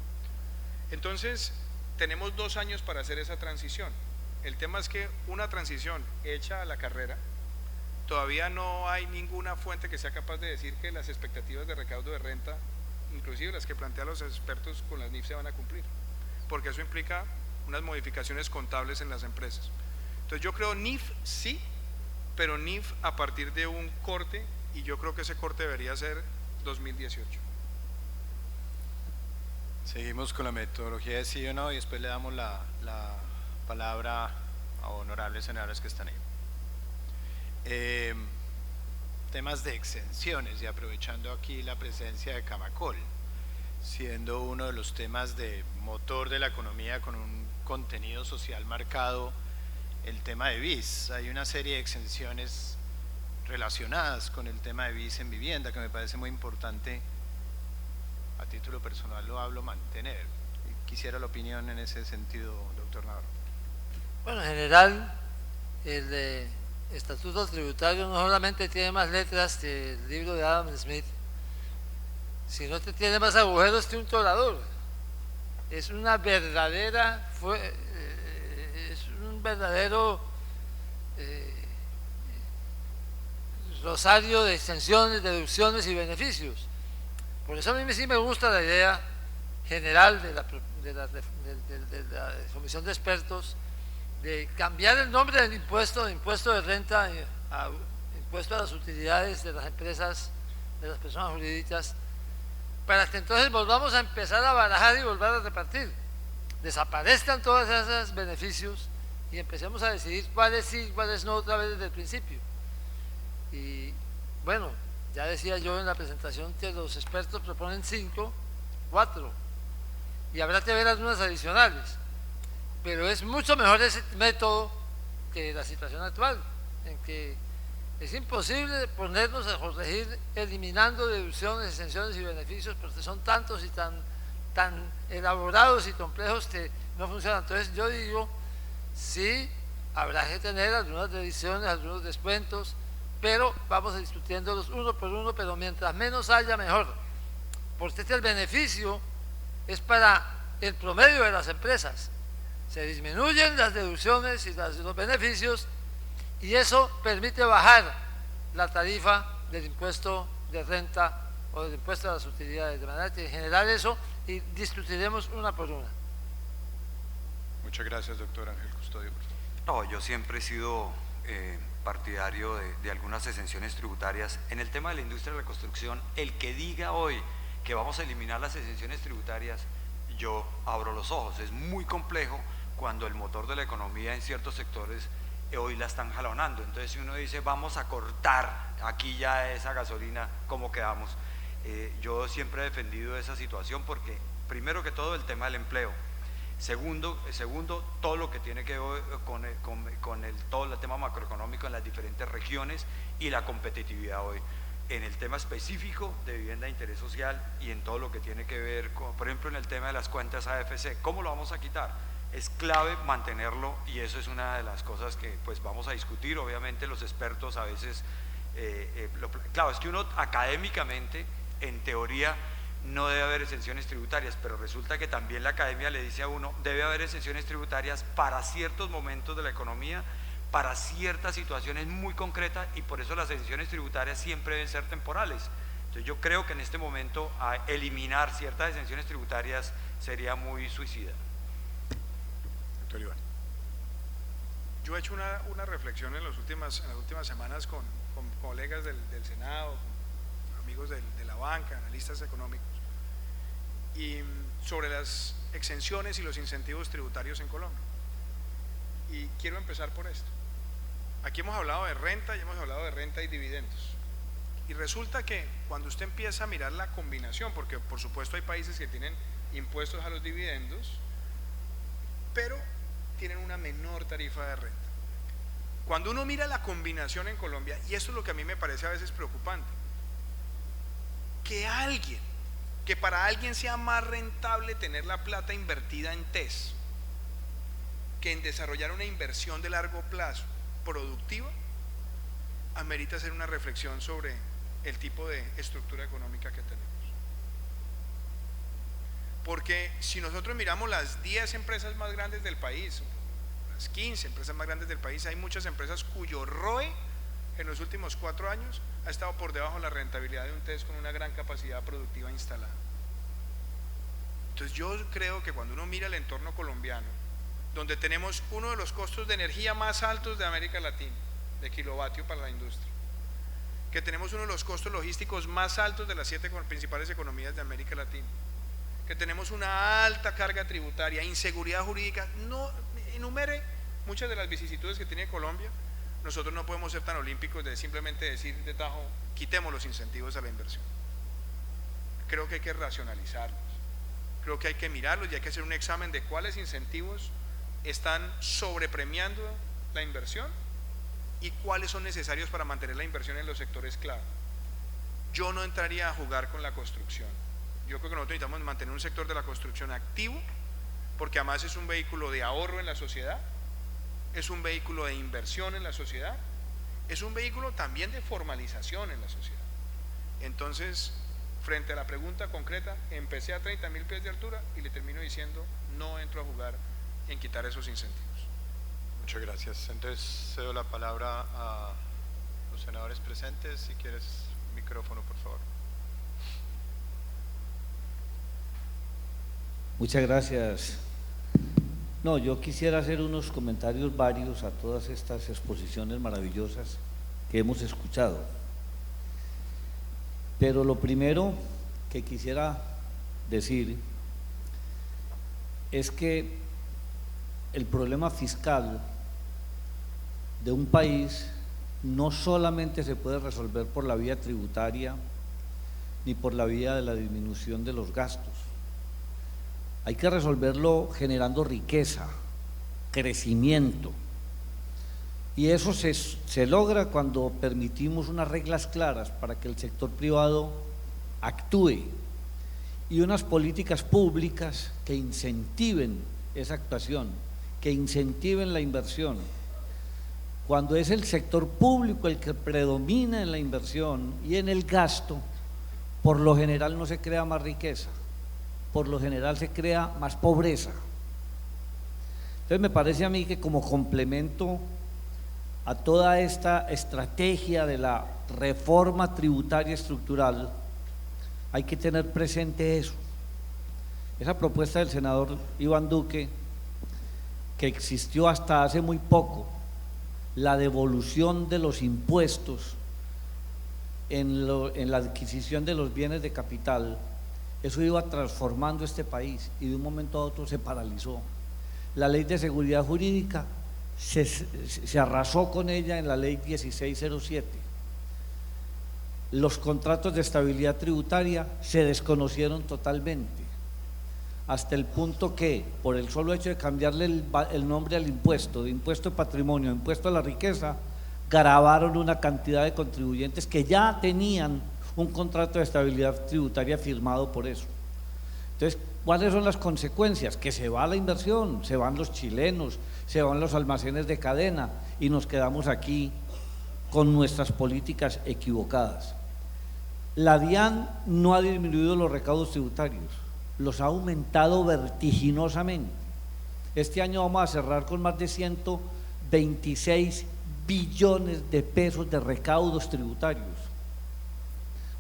Entonces, tenemos 2 años para hacer esa transición. El tema es que una transición hecha a la carrera, todavía no hay ninguna fuente que sea capaz de decir que las expectativas de recaudo de renta, inclusive las que plantean los expertos con las NIF, se van a cumplir, porque eso implica unas modificaciones contables en las empresas. Entonces yo creo NIF sí, pero NIF a partir de un corte, y yo creo que ese corte debería ser 2018. Seguimos con la metodología de sí o no y después le damos la palabra a honorables senadores que están ahí. Temas de exenciones, y aprovechando aquí la presencia de Camacol, siendo uno de los temas de motor de la economía con un contenido social marcado, el tema de BIS. Hay una serie de exenciones relacionadas con el tema de BIS en vivienda que me parece muy importante, a título personal lo hablo, mantener. Quisiera la opinión en ese sentido, doctor Navarro. Bueno, en general, el estatuto tributario no solamente tiene más letras que el libro de Adam Smith, sino que tiene más agujeros que un torador. Es una verdadera, es un verdadero rosario de extensiones, deducciones y beneficios. Por eso a mí sí me gusta la idea general de la Comisión de Expertos de cambiar el nombre del impuesto de renta a impuesto a las utilidades de las empresas, de las personas jurídicas, para que entonces volvamos a empezar a barajar y volver a repartir. Desaparezcan todos esos beneficios y empecemos a decidir cuáles sí, cuáles no, otra vez desde el principio. Y bueno, ya decía yo en la presentación que los expertos proponen 5, 4, y habrá que ver algunas adicionales, pero es mucho mejor ese método que la situación actual, en que es imposible ponernos a corregir eliminando deducciones, exenciones y beneficios, porque son tantos y tan elaborados y complejos que no funcionan. Entonces yo digo, sí, habrá que tener algunas deducciones, algunos descuentos, pero vamos discutiéndolos uno por uno, pero mientras menos haya mejor, porque el beneficio es para el promedio de las empresas. Se disminuyen las deducciones y los beneficios y eso permite bajar la tarifa del impuesto de renta o del impuesto a las utilidades, de manera que en general eso, y discutiremos una por una. Muchas gracias, doctor Ángel Custodio, por favor. No, yo siempre he sido partidario de algunas exenciones tributarias. En el tema de la industria de la construcción, el que diga hoy que vamos a eliminar las exenciones tributarias, yo abro los ojos. Es muy complejo cuando el motor de la economía en ciertos sectores hoy la están jalonando. Entonces, si uno dice vamos a cortar aquí ya esa gasolina, ¿cómo quedamos? Yo siempre he defendido esa situación porque, primero que todo, el tema del empleo. Segundo, todo lo que tiene que ver con todo el tema macroeconómico en las diferentes regiones y la competitividad hoy. En el tema específico de vivienda de interés social y en todo lo que tiene que ver con, por ejemplo, en el tema de las cuentas AFC, ¿cómo lo vamos a quitar? Es clave mantenerlo y eso es una de las cosas que pues vamos a discutir. Obviamente los expertos a veces, claro, es que uno académicamente, en teoría, no debe haber exenciones tributarias, pero resulta que también la academia le dice a uno, debe haber exenciones tributarias para ciertos momentos de la economía, para ciertas situaciones muy concretas, y por eso las exenciones tributarias siempre deben ser temporales. Entonces yo creo que en este momento eliminar ciertas exenciones tributarias sería muy suicida. Doctor Iván. Yo he hecho una reflexión en las últimas semanas con colegas del Senado, con amigos de la banca, analistas económicos, y sobre las exenciones y los incentivos tributarios en Colombia. Y quiero empezar por esto. Aquí hemos hablado de renta y hemos hablado de renta y dividendos. Y resulta que cuando usted empieza a mirar la combinación, porque por supuesto hay países que tienen impuestos a los dividendos, pero tienen una menor tarifa de renta. Cuando uno mira la combinación en Colombia, y esto es lo que a mí me parece a veces preocupante, que para alguien sea más rentable tener la plata invertida en TES que en desarrollar una inversión de largo plazo productiva, amerita hacer una reflexión sobre el tipo de estructura económica que tenemos. Porque si nosotros miramos las 10 empresas más grandes del país, las 15 empresas más grandes del país, hay muchas empresas cuyo ROE en los últimos 4 años ha estado por debajo de la rentabilidad de un TES con una gran capacidad productiva instalada. Entonces yo creo que cuando uno mira el entorno colombiano, donde tenemos uno de los costos de energía más altos de América Latina, de kilovatio para la industria, que tenemos uno de los costos logísticos más altos de las 7 principales economías de América Latina, que tenemos una alta carga tributaria, inseguridad jurídica, no enumere muchas de las vicisitudes que tiene Colombia, nosotros no podemos ser tan olímpicos de simplemente decir de tajo, quitemos los incentivos a la inversión. Creo que hay que racionalizarlos, creo que hay que mirarlos y hay que hacer un examen de cuáles incentivos están sobrepremiando la inversión y cuáles son necesarios para mantener la inversión en los sectores clave. Yo no entraría a jugar con la construcción. Yo creo que nosotros necesitamos mantener un sector de la construcción activo, porque además es un vehículo de ahorro en la sociedad, es un vehículo de inversión en la sociedad, es un vehículo también de formalización en la sociedad. Entonces, frente a la pregunta concreta, empecé a 30.000 pies de altura y le termino diciendo, no entro a jugar en quitar esos incentivos. Muchas gracias. Entonces cedo la palabra a los senadores presentes. Si quieres micrófono, por favor. Muchas gracias. No, yo quisiera hacer unos comentarios varios a todas estas exposiciones maravillosas que hemos escuchado. Pero lo primero que quisiera decir es que el problema fiscal de un país no solamente se puede resolver por la vía tributaria ni por la vía de la disminución de los gastos. Hay que resolverlo generando riqueza, crecimiento. Y eso se logra cuando permitimos unas reglas claras para que el sector privado actúe y unas políticas públicas que incentiven esa actuación, que incentiven la inversión. Cuando es el sector público el que predomina en la inversión y en el gasto, por lo general no se crea más riqueza, por lo general se crea más pobreza. Entonces me parece a mí que como complemento a toda esta estrategia de la reforma tributaria estructural, hay que tener presente eso. Esa propuesta del senador Iván Duque, que existió hasta hace muy poco, la devolución de los impuestos en la adquisición de los bienes de capital, eso iba transformando este país y de un momento a otro se paralizó. La ley de seguridad jurídica se arrasó con ella en la ley 1607. Los contratos de estabilidad tributaria se desconocieron totalmente, hasta el punto que, por el solo hecho de cambiarle el nombre al impuesto, de impuesto de patrimonio a impuesto a la riqueza, gravaron una cantidad de contribuyentes que ya tenían un contrato de estabilidad tributaria firmado por eso. Entonces, ¿cuáles son las consecuencias? Que se va la inversión, se van los chilenos, se van los almacenes de cadena y nos quedamos aquí con nuestras políticas equivocadas. La DIAN no ha disminuido los recaudos tributarios, los ha aumentado vertiginosamente. Este año vamos a cerrar con más de 126 billones de pesos de recaudos tributarios.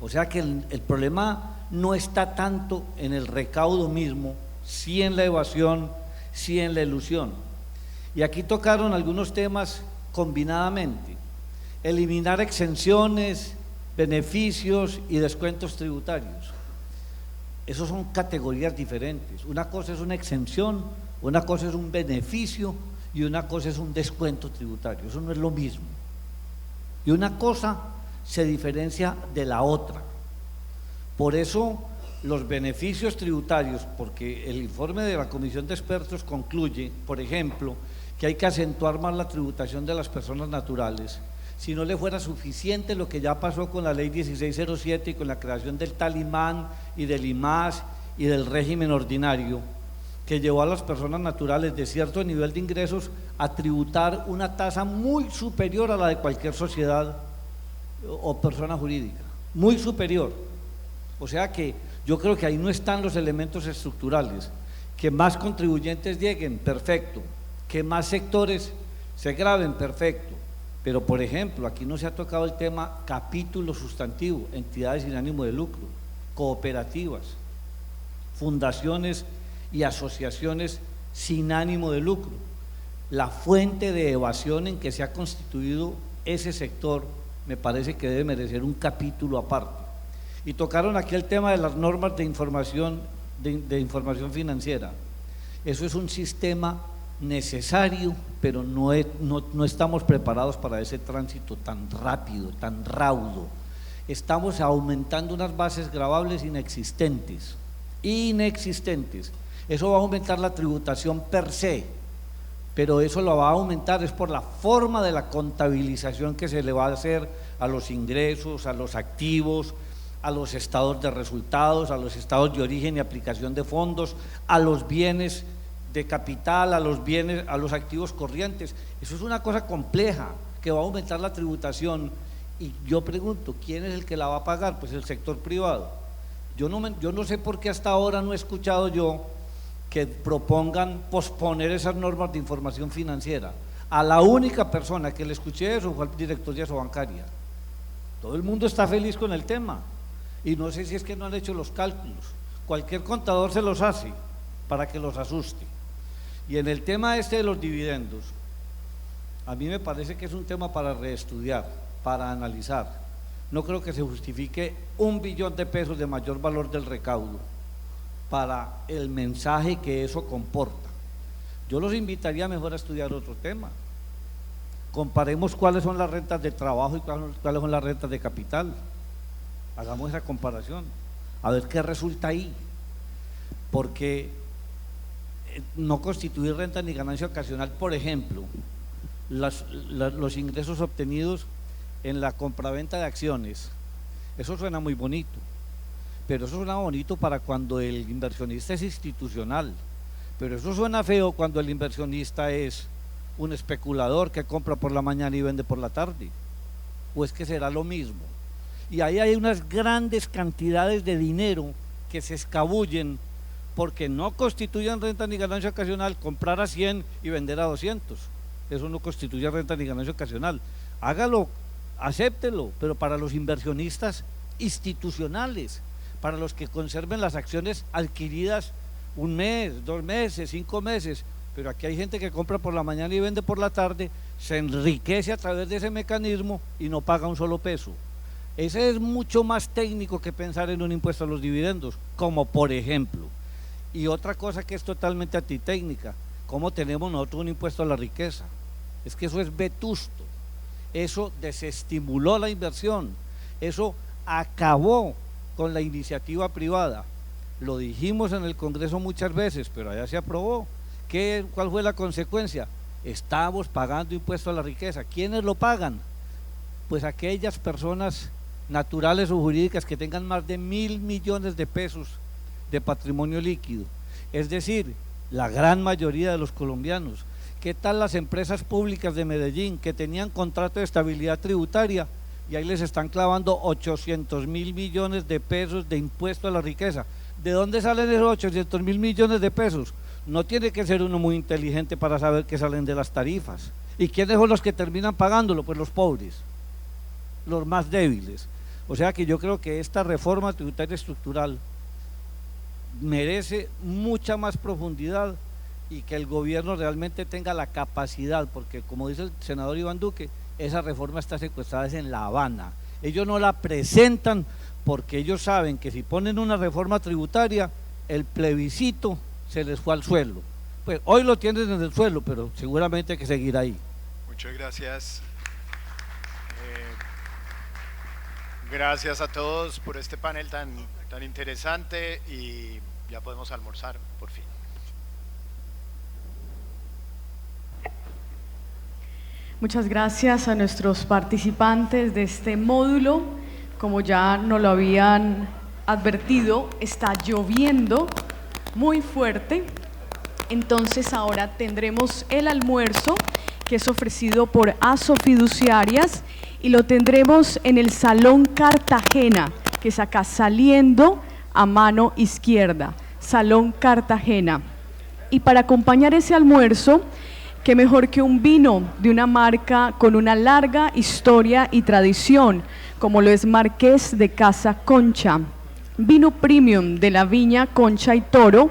O sea que el problema no está tanto en el recaudo mismo, sí en la evasión, sí en la elusión. Y aquí tocaron algunos temas combinadamente: eliminar exenciones, beneficios y descuentos tributarios. Esos son categorías diferentes. Una cosa es una exención, una cosa es un beneficio y una cosa es un descuento tributario. Eso no es lo mismo. Y una cosa se diferencia de la otra. Por eso los beneficios tributarios, porque el informe de la Comisión de Expertos concluye, por ejemplo, que hay que acentuar más la tributación de las personas naturales. Si no le fuera suficiente lo que ya pasó con la ley 1607 y con la creación del Talimán y del IMAS y del régimen ordinario, que llevó a las personas naturales de cierto nivel de ingresos a tributar una tasa muy superior a la de cualquier sociedad o persona jurídica, muy superior. O sea que yo creo que ahí no están los elementos estructurales. Que más contribuyentes lleguen, perfecto. Que más sectores se graben, perfecto. Pero, por ejemplo, aquí no se ha tocado el tema capítulo sustantivo, entidades sin ánimo de lucro, cooperativas, fundaciones y asociaciones sin ánimo de lucro. La fuente de evasión en que se ha constituido ese sector me parece que debe merecer un capítulo aparte. Y tocaron aquí el tema de las normas de información financiera. Eso es un sistema necesario, pero no estamos preparados para ese tránsito tan rápido, tan raudo. Estamos aumentando unas bases gravables inexistentes. Eso va a aumentar la tributación per se, pero eso lo va a aumentar es por la forma de la contabilización que se le va a hacer a los ingresos, a los activos, a los estados de resultados, a los estados de origen y aplicación de fondos, a los bienes de capital, a los activos corrientes. Eso es una cosa compleja que va a aumentar la tributación. Y yo pregunto, ¿quién es el que la va a pagar? Pues el sector privado. Yo no sé por qué hasta ahora no he escuchado yo que propongan posponer esas normas de información financiera. A la única persona que le escuché eso fue al director de Asobancaria. Todo el mundo está feliz con el tema y no sé si es que no han hecho los cálculos. Cualquier contador se los hace para que los asuste. Y en el tema este de los dividendos, a mí me parece que es un tema para reestudiar, para analizar. No creo que se justifique 1 billón de pesos de mayor valor del recaudo para el mensaje que eso comporta. Yo los invitaría mejor a estudiar otro tema. Comparemos cuáles son las rentas de trabajo y cuáles son las rentas de capital. Hagamos esa comparación, a ver qué resulta ahí. Porque no constituir renta ni ganancia ocasional, por ejemplo, los ingresos obtenidos en la compraventa de acciones, eso suena muy bonito, pero eso suena bonito para cuando el inversionista es institucional, pero eso suena feo cuando el inversionista es un especulador que compra por la mañana y vende por la tarde, o es que será lo mismo. Y ahí hay unas grandes cantidades de dinero que se escabullen porque no constituyen renta ni ganancia ocasional comprar a 100 y vender a 200. eso no constituye renta ni ganancia ocasional. Hágalo, acéptelo, pero para los inversionistas institucionales, para los que conserven las acciones adquiridas 1 mes, 2 meses, 5 meses, pero aquí hay gente que compra por la mañana y vende por la tarde, se enriquece a través de ese mecanismo y no paga un solo peso. Ese es mucho más técnico que pensar en un impuesto a los dividendos, como por ejemplo. Y otra cosa que es totalmente antitécnica, ¿cómo tenemos nosotros un impuesto a la riqueza? Es que eso es vetusto, eso desestimuló la inversión, eso acabó con la iniciativa privada. Lo dijimos en el Congreso muchas veces, pero allá se aprobó. ¿Cuál fue la consecuencia? Estamos pagando impuesto a la riqueza. ¿Quiénes lo pagan? Pues aquellas personas naturales o jurídicas que tengan más de 1.000 millones de pesos de patrimonio líquido, es decir, la gran mayoría de los colombianos. ¿Qué tal las empresas públicas de Medellín que tenían contrato de estabilidad tributaria y ahí les están clavando 800.000 millones de pesos de impuesto a la riqueza? ¿De dónde salen esos 800.000 millones de pesos? No tiene que ser uno muy inteligente para saber que salen de las tarifas. ¿Y quiénes son los que terminan pagándolo? Pues los pobres, los más débiles. O sea que yo creo que esta reforma tributaria estructural merece mucha más profundidad y que el gobierno realmente tenga la capacidad, porque como dice el senador Iván Duque, esa reforma está secuestrada en La Habana. Ellos no la presentan porque ellos saben que si ponen una reforma tributaria, el plebiscito se les fue al suelo. Pues hoy lo tienen en el suelo, pero seguramente hay que seguir ahí. Muchas gracias. Gracias a todos por este panel tan interesante y ya podemos almorzar por fin. Muchas gracias a nuestros participantes de este módulo. Como ya nos lo habían advertido, está lloviendo muy fuerte, entonces ahora tendremos el almuerzo que es ofrecido por ASO Fiduciarias y lo tendremos en el Salón Cartagena, que es acá saliendo a mano izquierda, Salón Cartagena. Y para acompañar ese almuerzo, qué mejor que un vino de una marca con una larga historia y tradición, como lo es Marqués de Casa Concha, vino premium de la viña Concha y Toro,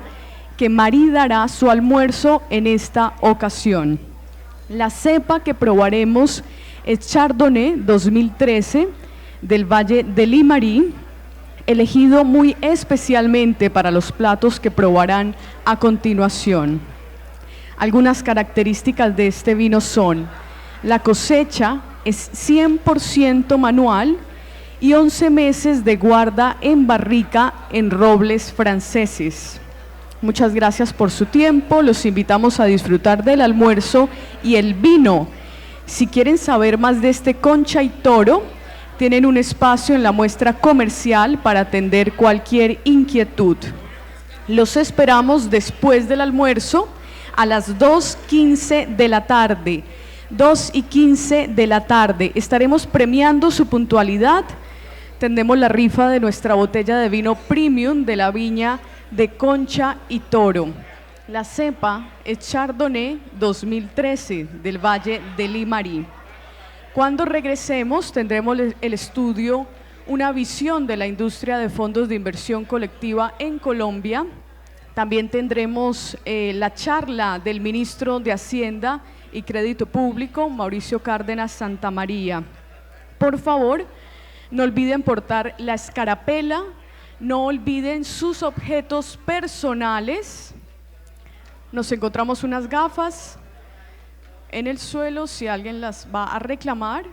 que maridará su almuerzo en esta ocasión. La cepa que probaremos es Chardonnay 2013 del Valle del Limarí, elegido muy especialmente para los platos que probarán a continuación. Algunas características de este vino son: la cosecha es 100% manual y 11 meses de guarda en barrica en robles franceses. Muchas gracias por su tiempo, los invitamos a disfrutar del almuerzo y el vino. Si quieren saber más de este Concha y Toro, tienen un espacio en la muestra comercial para atender cualquier inquietud. Los esperamos después del almuerzo a las 2:15 de la tarde. 2:15 de la tarde. Estaremos premiando su puntualidad. Tendremos la rifa de nuestra botella de vino premium de la viña de Concha y Toro. La cepa es Chardonnay 2013 del Valle del Limarí. Cuando regresemos tendremos el estudio Una visión de la industria de fondos de inversión colectiva en Colombia. También tendremos la charla del ministro de Hacienda y Crédito Público, Mauricio Cárdenas Santamaría. Por favor, no olviden portar la escarapela, no olviden sus objetos personales. Nos encontramos unas gafas en el suelo si alguien las va a reclamar.